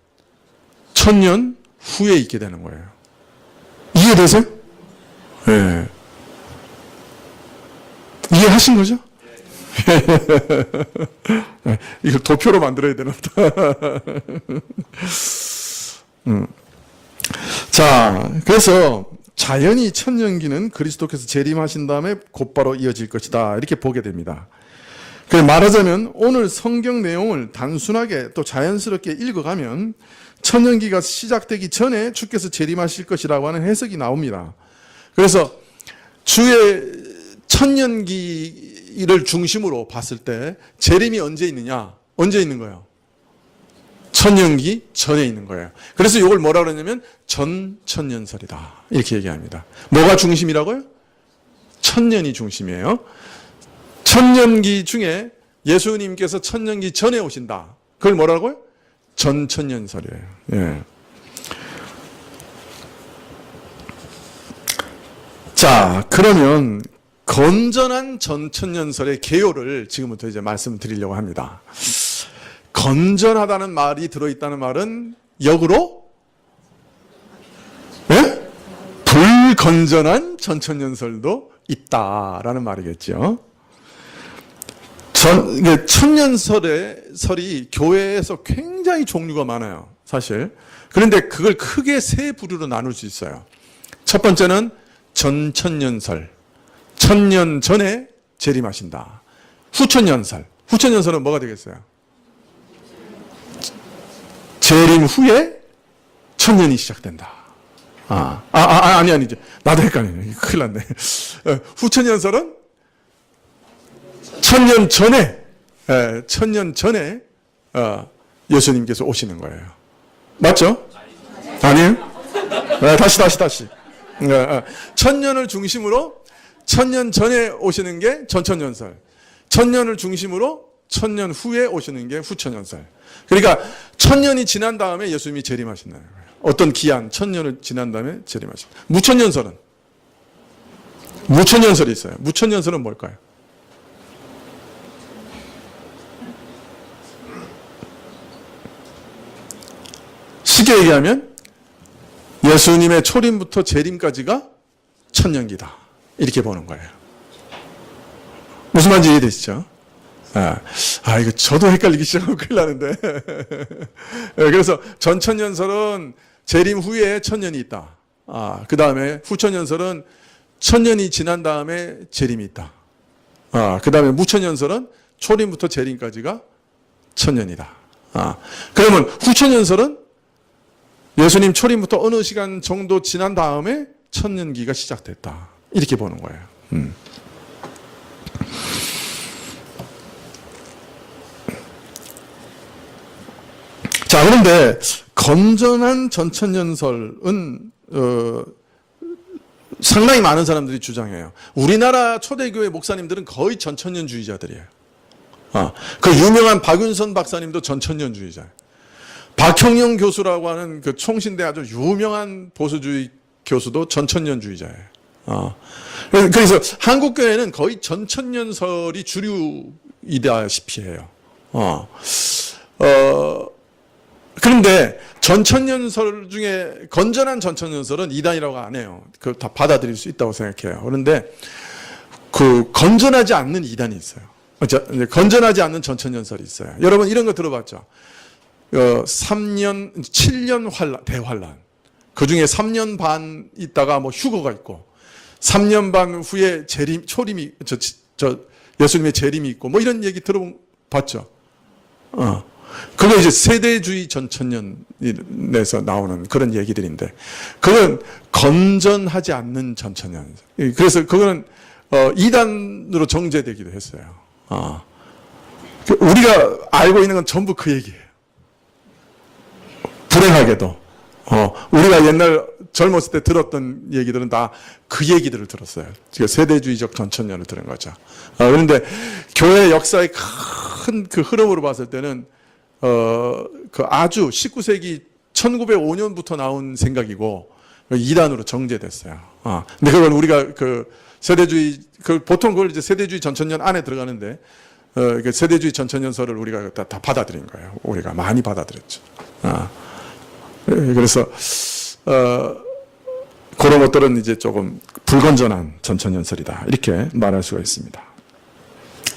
천년 후에 있게 되는 거예요. 이해되세요? 네. 이해하신 거죠? 이걸 도표로 만들어야 되나 보다. 자, 그래서 자연히 천년기는 그리스도께서 재림하신 다음에 곧바로 이어질 것이다, 이렇게 보게 됩니다. 말하자면 오늘 성경 내용을 단순하게 또 자연스럽게 읽어가면 천년기가 시작되기 전에 주께서 재림하실 것이라고 하는 해석이 나옵니다. 그래서 주의 천년기를 중심으로 봤을 때 재림이 언제 있느냐? 언제 있는 거예요? 천년기 전에 있는 거예요. 그래서 이걸 뭐라 그러냐면 전천년설이다, 이렇게 얘기합니다. 뭐가 중심이라고요? 천년이 중심이에요. 천년기 중에 예수님께서 천년기 전에 오신다. 그걸 뭐라고요? 전천년설이에요. 예. 자, 그러면 건전한 전천년설의 개요를 지금부터 이제 말씀드리려고 합니다. 건전하다는 말이 들어있다는 말은 역으로 네? 불건전한 전천년설도 있다라는 말이겠죠. 천년설이 교회에서 굉장히 종류가 많아요, 사실. 그런데 그걸 크게 세 부류로 나눌 수 있어요. 첫 번째는 전천년설. 천년 전에 재림하신다. 후천년설. 후천년설은 뭐가 되겠어요? 재림 후에 천년이 시작된다. 아니죠. 나도 헷갈리네. 큰일 났네. 후천년설은 천년 전에 예수님께서 오시는 거예요. 맞죠? 아니에요? 다시. 천년을 중심으로 천년 전에 오시는 게 전천년설. 천년을 중심으로 천년 후에 오시는 게 후천년설. 그러니까 천년이 지난 다음에 예수님이 재림하신다는 거예요. 어떤 기한 천년을 지난 다음에 재림하신다. 무천년설이 있어요. 무천년설은 뭘까요? 쉽게 얘기하면 예수님의 초림부터 재림까지가 천년기다. 이렇게 보는 거예요. 무슨 말인지 이해되시죠? 이거 저도 헷갈리기 시작하면 큰일 나는데. 그래서 전천년설은 재림 후에 천년이 있다. 그 다음에 후천년설은 천년이 지난 다음에 재림이 있다. 그 다음에 무천년설은 초림부터 재림까지가 천년이다. 그러면 후천년설은 예수님 초림부터 어느 시간 정도 지난 다음에 천년기가 시작됐다. 이렇게 보는 거예요. 자, 그런데 건전한 전천년설은 상당히 많은 사람들이 주장해요. 우리나라 초대교회 목사님들은 거의 전천년주의자들이에요. 그 유명한 박윤선 박사님도 전천년주의자예요. 박형영 교수라고 하는 그 총신대 아주 유명한 보수주의 교수도 전천년주의자예요. 그래서 한국교회는 거의 전천년설이 주류이다시피 해요. 그런데 전천년설 중에 건전한 전천년설은 이단이라고 안 해요. 그 다 받아들일 수 있다고 생각해요. 그런데 그 건전하지 않는 이단이 있어요. 건전하지 않는 전천년설이 있어요. 여러분 이런 거 들어봤죠? 7년 환란, 대환란. 그 중에 3년 반 있다가 뭐 휴거가 있고, 3년 반 후에 초림이, 예수님의 재림이 있고, 뭐 이런 얘기 들어봤죠? 그거 이제 세대주의 전천년에서 나오는 그런 얘기들인데, 그건 건전하지 않는 전천년. 그래서 그거는, 이단으로 정죄되기도 했어요. 우리가 알고 있는 건 전부 그 얘기예요. 불행하게도 우리가 옛날 젊었을 때 들었던 얘기들은 다 그 얘기들을 들었어요. 세대주의적 전천년을 들은 거죠. 그런데 교회 역사의 큰 그 흐름으로 봤을 때는 그 아주 19세기 1905년부터 나온 생각이고 이단으로 정제됐어요. 근데 그건 우리가 그 세대주의 보통 그걸 이제 세대주의 전천년 안에 들어가는데 그 세대주의 전천년설을 우리가 다 받아들인 거예요. 우리가 많이 받아들였죠. 그래서 그런 것들은 이제 조금 불건전한 전천년설이다 이렇게 말할 수가 있습니다.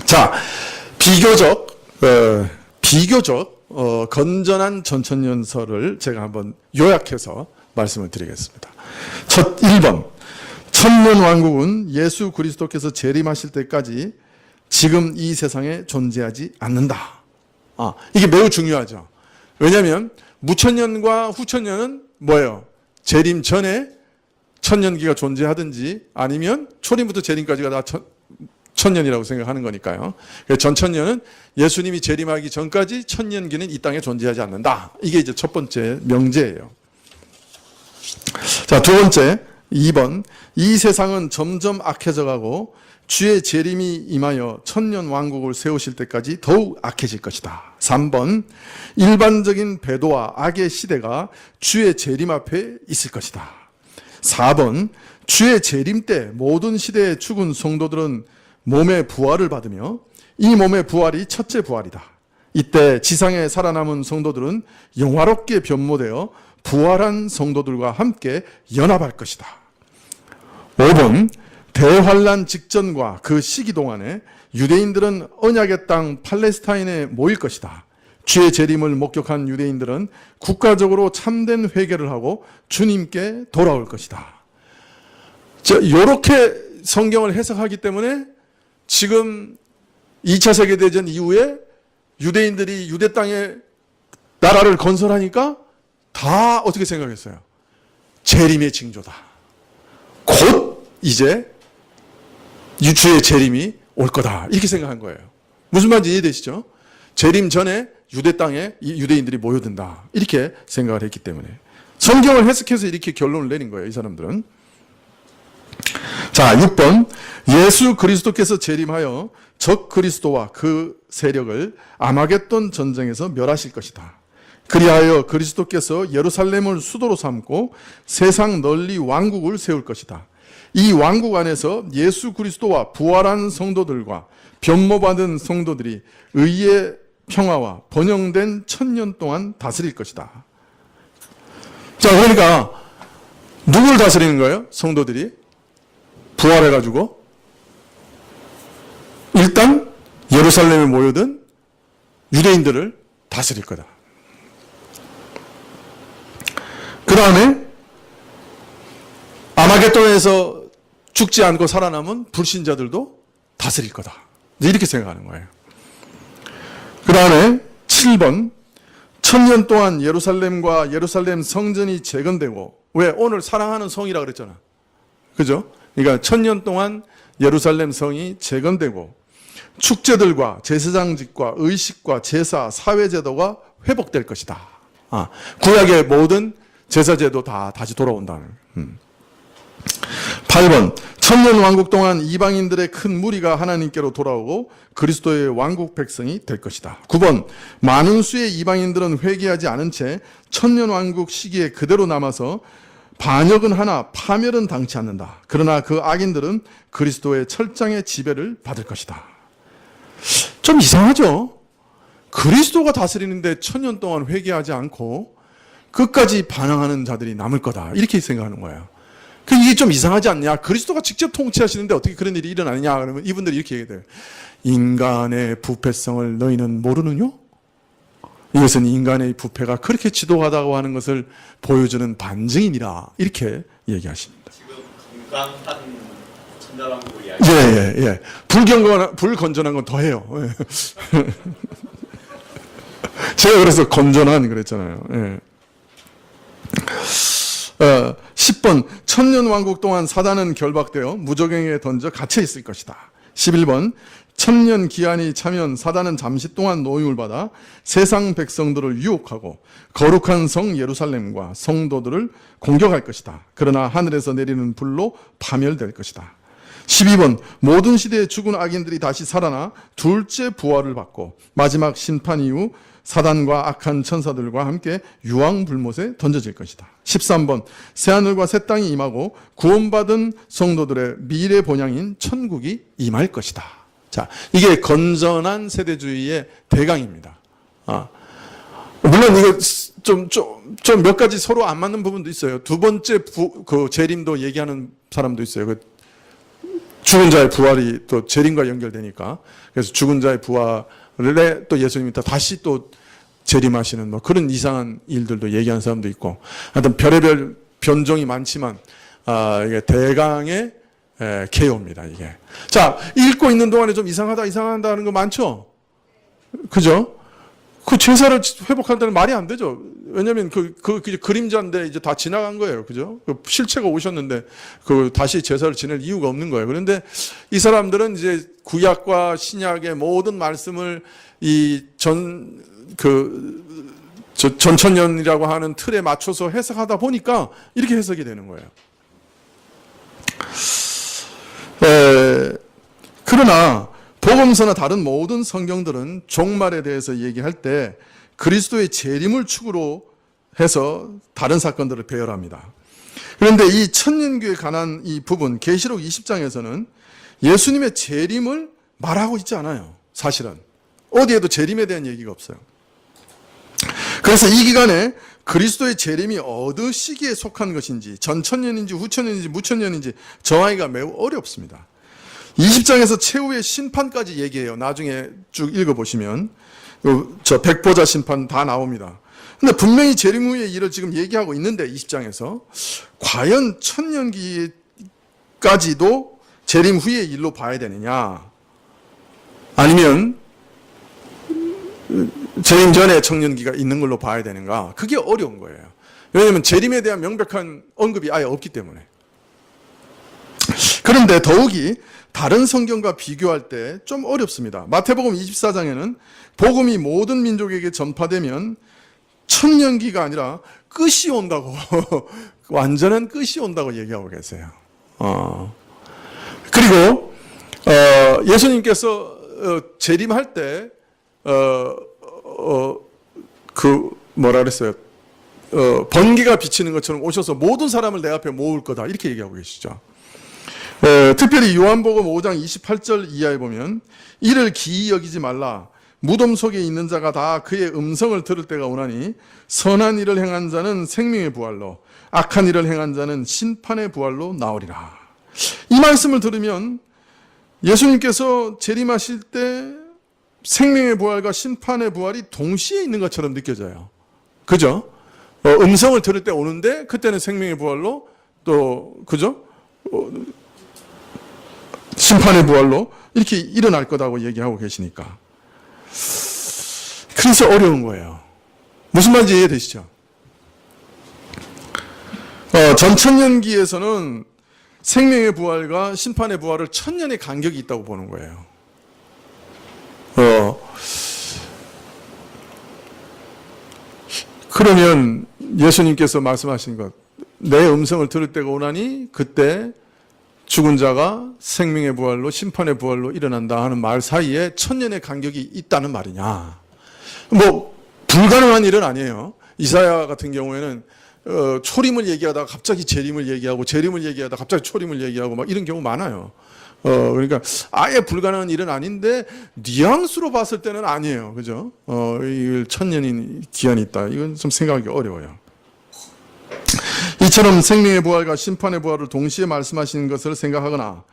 자, 비교적 건전한 전천년설을 제가 한번 요약해서 말씀을 드리겠습니다. 1번, 천년왕국은 예수 그리스도께서 재림하실 때까지 지금 이 세상에 존재하지 않는다. 이게 매우 중요하죠. 왜냐하면 무천년과 후천년은 뭐예요? 재림 전에 천년기가 존재하든지 아니면 초림부터 재림까지가 다 천년이라고 생각하는 거니까요. 전천년은 예수님이 재림하기 전까지 천년기는 이 땅에 존재하지 않는다. 이게 이제 첫 번째 명제예요. 자, 두 번째, 2번. 이 세상은 점점 악해져 가고 주의 재림이 임하여 천년 왕국을 세우실 때까지 더욱 악해질 것이다. 3번. 일반적인 배도와 악의 시대가 주의 재림 앞에 있을 것이다. 4번. 주의 재림 때 모든 시대에 죽은 성도들은 몸의 부활을 받으며 이 몸의 부활이 첫째 부활이다. 이때 지상에 살아남은 성도들은 영화롭게 변모되어 부활한 성도들과 함께 연합할 것이다. 5번, 대환란 직전과 그 시기 동안에 유대인들은 언약의 땅 팔레스타인에 모일 것이다. 주의 재림을 목격한 유대인들은 국가적으로 참된 회개를 하고 주님께 돌아올 것이다. 이렇게 성경을 해석하기 때문에 지금 2차 세계대전 이후에 유대인들이 유대 땅에 나라를 건설하니까 다 어떻게 생각했어요? 재림의 징조다. 곧 이제 주의 재림이 올 거다. 이렇게 생각한 거예요. 무슨 말인지 이해되시죠? 재림 전에 유대 땅에 유대인들이 모여든다. 이렇게 생각을 했기 때문에. 성경을 해석해서 이렇게 결론을 내린 거예요. 이 사람들은. 자, 6번. 예수 그리스도께서 재림하여 적 그리스도와 그 세력을 아마겟돈 전쟁에서 멸하실 것이다. 그리하여 그리스도께서 예루살렘을 수도로 삼고 세상 널리 왕국을 세울 것이다. 이 왕국 안에서 예수 그리스도와 부활한 성도들과 변모받은 성도들이 의의 평화와 번영된 1000년 동안 다스릴 것이다. 자, 그러니까 누굴 다스리는 거예요? 성도들이 부활해가지고 일단 예루살렘에 모여든 유대인들을 다스릴 거다. 그 다음에 아마겟돈에서 죽지 않고 살아남은 불신자들도 다스릴 거다. 이렇게 생각하는 거예요. 그 다음에 7번 1000년 동안 예루살렘과 예루살렘 성전이 재건되고, 왜? 오늘 사랑하는 성이라 그랬잖아. 그죠? 그러니까 1000년 동안 예루살렘 성이 재건되고 축제들과 제사장직과 의식과 제사, 사회제도가 회복될 것이다. 구약의 모든 제사제도 다 다시 돌아온다는. 8번 1000년 왕국 동안 이방인들의 큰 무리가 하나님께로 돌아오고 그리스도의 왕국 백성이 될 것이다. 9번 많은 수의 이방인들은 회개하지 않은 채 1000년 왕국 시기에 그대로 남아서 반역은 하나 파멸은 당치 않는다. 그러나 그 악인들은 그리스도의 철장의 지배를 받을 것이다. 좀 이상하죠? 그리스도가 다스리는데 1000년 동안 회개하지 않고 끝까지 반항하는 자들이 남을 거다. 이렇게 생각하는 거예요. 이게 좀 이상하지 않냐? 그리스도가 직접 통치하시는데 어떻게 그런 일이 일어나느냐? 그러면 이분들이 이렇게 얘기해요. 인간의 부패성을 너희는 모르느냐? 이것은 인간의 부패가 그렇게 지독하다고 하는 것을 보여주는 반증이니라. 이렇게 얘기하십니다. 지금 건강한 천자왕국을 이야기. 예. 불건전한 건 더해요. 예. 제가 그래서 건전한 그랬잖아요. 예. 10번 1000년 왕국 동안 사단은 결박되어 무저갱에 던져 갇혀 있을 것이다. 11번 1000년 기한이 차면 사단은 잠시 동안 노임을 받아 세상 백성들을 유혹하고 거룩한 성 예루살렘과 성도들을 공격할 것이다. 그러나 하늘에서 내리는 불로 파멸될 것이다. 12번 모든 시대에 죽은 악인들이 다시 살아나 둘째 부활을 받고 마지막 심판 이후 사단과 악한 천사들과 함께 유황불못에 던져질 것이다. 13번 새하늘과 새 땅이 임하고 구원받은 성도들의 미래 본향인 천국이 임할 것이다. 자, 이게 건전한 세대주의의 대강입니다. 물론 이거 좀 몇 가지 서로 안 맞는 부분도 있어요. 두 번째 그 재림도 얘기하는 사람도 있어요. 죽은 자의 부활이 또 재림과 연결되니까. 그래서 죽은 자의 부활에 또 예수님이 다시 또 재림하시는 뭐 그런 이상한 일들도 얘기하는 사람도 있고. 하여튼 별의별 변종이 많지만, 이게 대강의 개요입니다, 이게. 자, 읽고 있는 동안에 좀 이상하다는 거 많죠? 그죠? 그 제사를 회복한다는 말이 안 되죠. 왜냐면 그 그림자인데 이제 다 지나간 거예요. 그죠? 그 실체가 오셨는데 다시 제사를 지낼 이유가 없는 거예요. 그런데 이 사람들은 이제 구약과 신약의 모든 말씀을 전천년이라고 하는 틀에 맞춰서 해석하다 보니까 이렇게 해석이 되는 거예요. 그러나 복음서나 다른 모든 성경들은 종말에 대해서 얘기할 때 그리스도의 재림을 축으로 해서 다른 사건들을 배열합니다. 그런데 이 천년교에 관한 이 부분 계시록 20장에서는 예수님의 재림을 말하고 있지 않아요. 사실은 어디에도 재림에 대한 얘기가 없어요. 그래서 이 기간에 그리스도의 재림이 어느 시기에 속한 것인지, 전천년인지 후천년인지 무천년인지 정하기가 매우 어렵습니다. 20장에서 최후의 심판까지 얘기해요. 나중에 쭉 읽어보시면 저 백보자 심판 다 나옵니다. 근데 분명히 재림 후의 일을 지금 얘기하고 있는데 20장에서 과연 천년기까지도 재림 후의 일로 봐야 되느냐, 아니면 재림 전에 청년기가 있는 걸로 봐야 되는가, 그게 어려운 거예요. 왜냐하면 재림에 대한 명백한 언급이 아예 없기 때문에. 그런데 더욱이 다른 성경과 비교할 때 좀 어렵습니다. 마태복음 24장에는 복음이 모든 민족에게 전파되면 천년기가 아니라 끝이 온다고 완전한 끝이 온다고 얘기하고 계세요. 그리고 예수님께서 재림할 때 뭐라 그랬어요? 번개가 비치는 것처럼 오셔서 모든 사람을 내 앞에 모을 거다, 이렇게 얘기하고 계시죠. 특별히 요한복음 5장 28절 이하에 보면 이를 기이 여기지 말라. 무덤 속에 있는 자가 다 그의 음성을 들을 때가 오나니 선한 일을 행한 자는 생명의 부활로, 악한 일을 행한 자는 심판의 부활로 나오리라. 이 말씀을 들으면 예수님께서 재림하실 때 생명의 부활과 심판의 부활이 동시에 있는 것처럼 느껴져요. 그죠? 음성을 들을 때 오는데 그때는 생명의 부활로, 또 그죠? 심판의 부활로 이렇게 일어날 거다고 얘기하고 계시니까. 그래서 어려운 거예요. 무슨 말인지 이해되시죠? 전천년기에서는 생명의 부활과 심판의 부활을 천년의 간격이 있다고 보는 거예요. 그러면 예수님께서 말씀하신 것, 내 음성을 들을 때가 오나니 그때 죽은 자가 생명의 부활로 심판의 부활로 일어난다 하는 말 사이에 천년의 간격이 있다는 말이냐. 뭐 불가능한 일은 아니에요. 이사야 같은 경우에는 초림을 얘기하다가 갑자기 재림을 얘기하고, 재림을 얘기하다가 갑자기 초림을 얘기하고 막 이런 경우 많아요. 그러니까 아예 불가능한 일은 아닌데 뉘앙스로 봤을 때는 아니에요. 그죠? 이 천년인 기한이 있다. 이건 좀 생각하기 어려워요. 이처럼 생명의 부활과 심판의 부활을 동시에 말씀하시는 것을 생각하거나,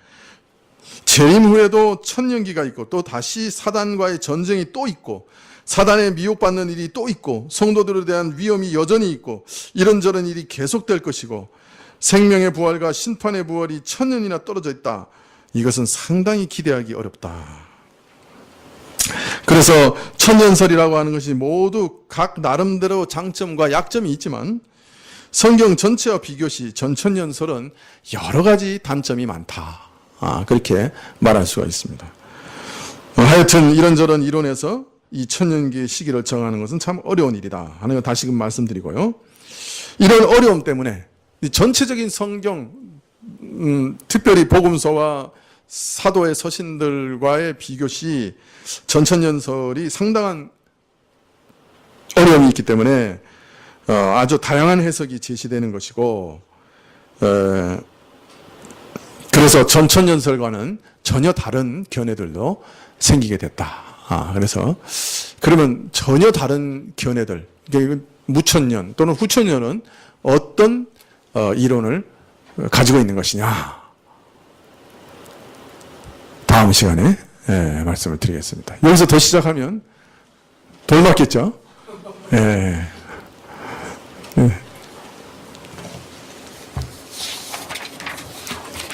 재림 후에도 천년기가 있고 또 다시 사단과의 전쟁이 또 있고 사단에 미혹받는 일이 또 있고 성도들에 대한 위험이 여전히 있고 이런저런 일이 계속될 것이고 생명의 부활과 심판의 부활이 천년이나 떨어져 있다. 이것은 상당히 기대하기 어렵다. 그래서 천년설이라고 하는 것이 모두 각 나름대로 장점과 약점이 있지만 성경 전체와 비교시 전천년설은 여러 가지 단점이 많다. 그렇게 말할 수가 있습니다. 하여튼 이런저런 이론에서 이 천년기의 시기를 정하는 것은 참 어려운 일이다 하는 걸 다시금 말씀드리고요. 이런 어려움 때문에 이 전체적인 성경, 특별히 복음서와 사도의 서신들과의 비교시 전천년설이 상당한 어려움이 있기 때문에 아주 다양한 해석이 제시되는 것이고, 그래서 전천년설과는 전혀 다른 견해들도 생기게 됐다. 그래서 그러면 전혀 다른 견해들, 무천년 또는 후천년은 어떤 이론을 가지고 있는 것이냐, 다음 시간에 말씀을 드리겠습니다. 여기서 더 시작하면 돌 맞겠죠?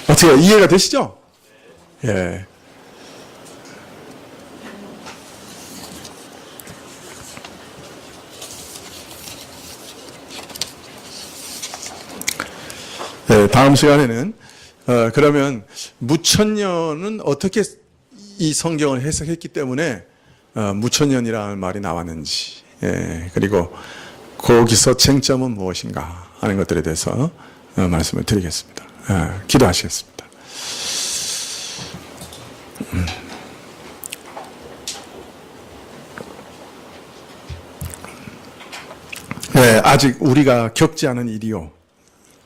어떻게 이해가 되시죠? 예. 다음 시간에는 그러면 무천년은 어떻게 이 성경을 해석했기 때문에 무천년이라는 말이 나왔는지, 그리고 거기서 쟁점은 무엇인가 하는 것들에 대해서 말씀을 드리겠습니다. 기도하시겠습니다. 아직 우리가 겪지 않은 일이요,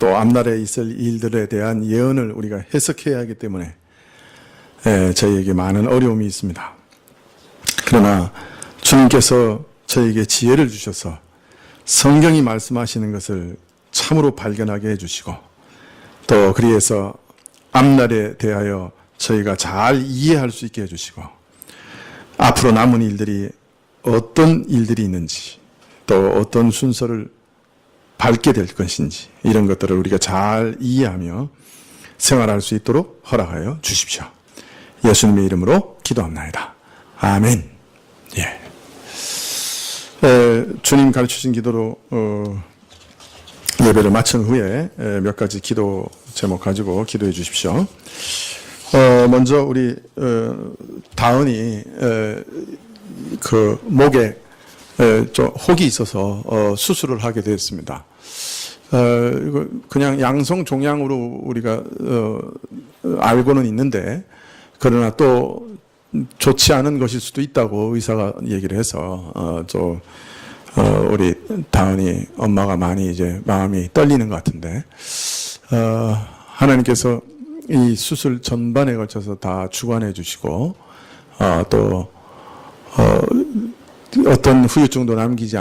또 앞날에 있을 일들에 대한 예언을 우리가 해석해야 하기 때문에 저희에게 많은 어려움이 있습니다. 그러나 주님께서 저에게 지혜를 주셔서 성경이 말씀하시는 것을 참으로 발견하게 해주시고 또 그리해서 앞날에 대하여 저희가 잘 이해할 수 있게 해주시고 앞으로 남은 일들이 어떤 일들이 있는지 또 어떤 순서를 밟게 될 것인지 이런 것들을 우리가 잘 이해하며 생활할 수 있도록 허락하여 주십시오. 예수님의 이름으로 기도합나이다. 아멘. 예. 주님 가르치신 기도로 예배를 마친 후에 몇 가지 기도 제목 가지고 기도해 주십시오. 먼저 우리 다은이 그 목에 좀 혹이 있어서 수술을 하게 되었습니다. 이거 그냥 양성 종양으로 우리가 알고는 있는데 그러나 또 좋지 않은 것일 수도 있다고 의사가 얘기를 해서 우리 다은이 엄마가 많이 이제 마음이 떨리는 것 같은데 하나님께서 이 수술 전반에 걸쳐서 다 주관해 주시고 또 어떤 후유증도 남기지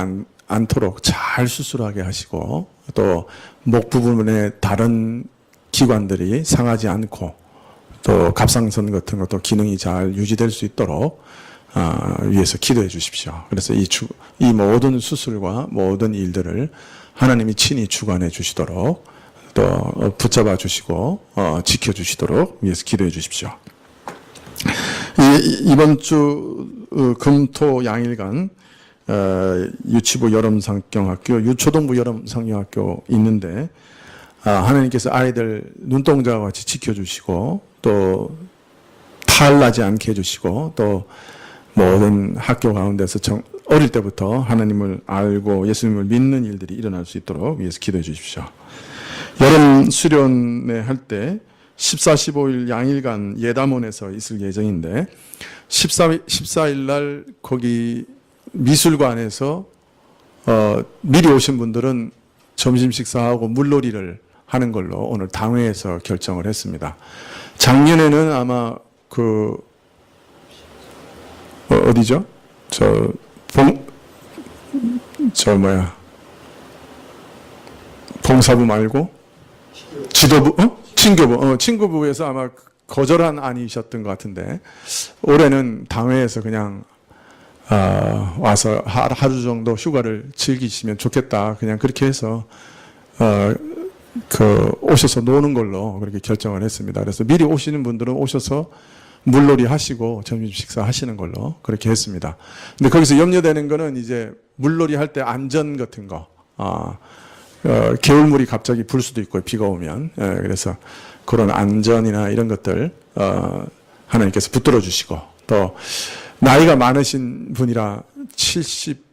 않도록 잘 수술하게 하시고 또 목 부분에 다른 기관들이 상하지 않고 또 갑상선 같은 것도 기능이 잘 유지될 수 있도록 위해서 기도해 주십시오. 그래서 이 모든 수술과 모든 일들을 하나님이 친히 주관해 주시도록 또 붙잡아 주시고 지켜 주시도록 위해서 기도해 주십시오. 이번 주 금토 양일간 유치부 여름상경학교, 유초동부 여름상경학교 있는데 하나님께서 아이들 눈동자와 같이 지켜주시고 또 탈나지 않게 해주시고 또 모든 학교 가운데서 어릴 때부터 하나님을 알고 예수님을 믿는 일들이 일어날 수 있도록 위해서 기도해 주십시오. 여름 수련회 할 때 14, 15일 양일간 예담원에서 있을 예정인데 14일 날 거기 미술관에서 미리 오신 분들은 점심 식사하고 물놀이를 하는 걸로 오늘 당회에서 결정을 했습니다. 작년에는 아마 어디죠? 봉사부 말고 지도부, 친구부에서 아마 거절한 안이셨던 것 같은데 올해는 당회에서 그냥 와서 하루 정도 휴가를 즐기시면 좋겠다. 그냥 그렇게 해서 오셔서 노는 걸로 그렇게 결정을 했습니다. 그래서 미리 오시는 분들은 오셔서 물놀이 하시고 점심 식사 하시는 걸로 그렇게 했습니다. 근데 거기서 염려되는 거는 이제 물놀이 할 때 안전 같은 거, 개울물이 갑자기 불 수도 있고 비가 오면 그래서 그런 안전이나 이런 것들 하나님께서 붙들어 주시고 또 나이가 많으신 분이라 70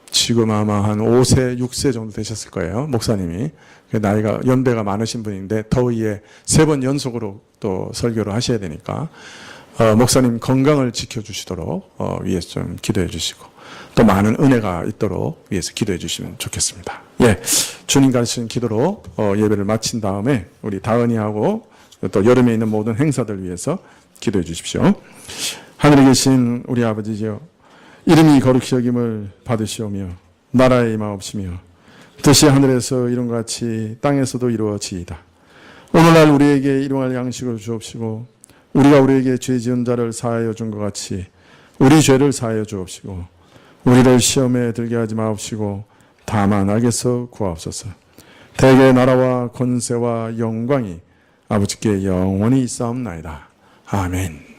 지금 아마 한 5세, 6세 정도 되셨을 거예요. 목사님이. 나이가 연배가 많으신 분인데 더위에 3번 연속으로 또 설교를 하셔야 되니까 목사님 건강을 지켜주시도록 위해서 좀 기도해 주시고 또 많은 은혜가 있도록 위해서 기도해 주시면 좋겠습니다. 예, 주님 가르치는 기도로 예배를 마친 다음에 우리 다은이하고 또 여름에 있는 모든 행사들 위해서 기도해 주십시오. 하늘에 계신 우리 아버지여, 이름이 거룩히 여김을 받으시오며 나라의 임하옵시며 뜻이 하늘에서 이룬 같이 땅에서도 이루어지이다. 오늘날 우리에게 일용할 양식을 주옵시고 우리가 우리에게 죄 지은 자를 사하여 준 것 같이 우리 죄를 사하여 주옵시고 우리를 시험에 들게 하지 마옵시고 다만 악에서 구하옵소서. 대개 나라와 권세와 영광이 아버지께 영원히 있사옵나이다. 아멘.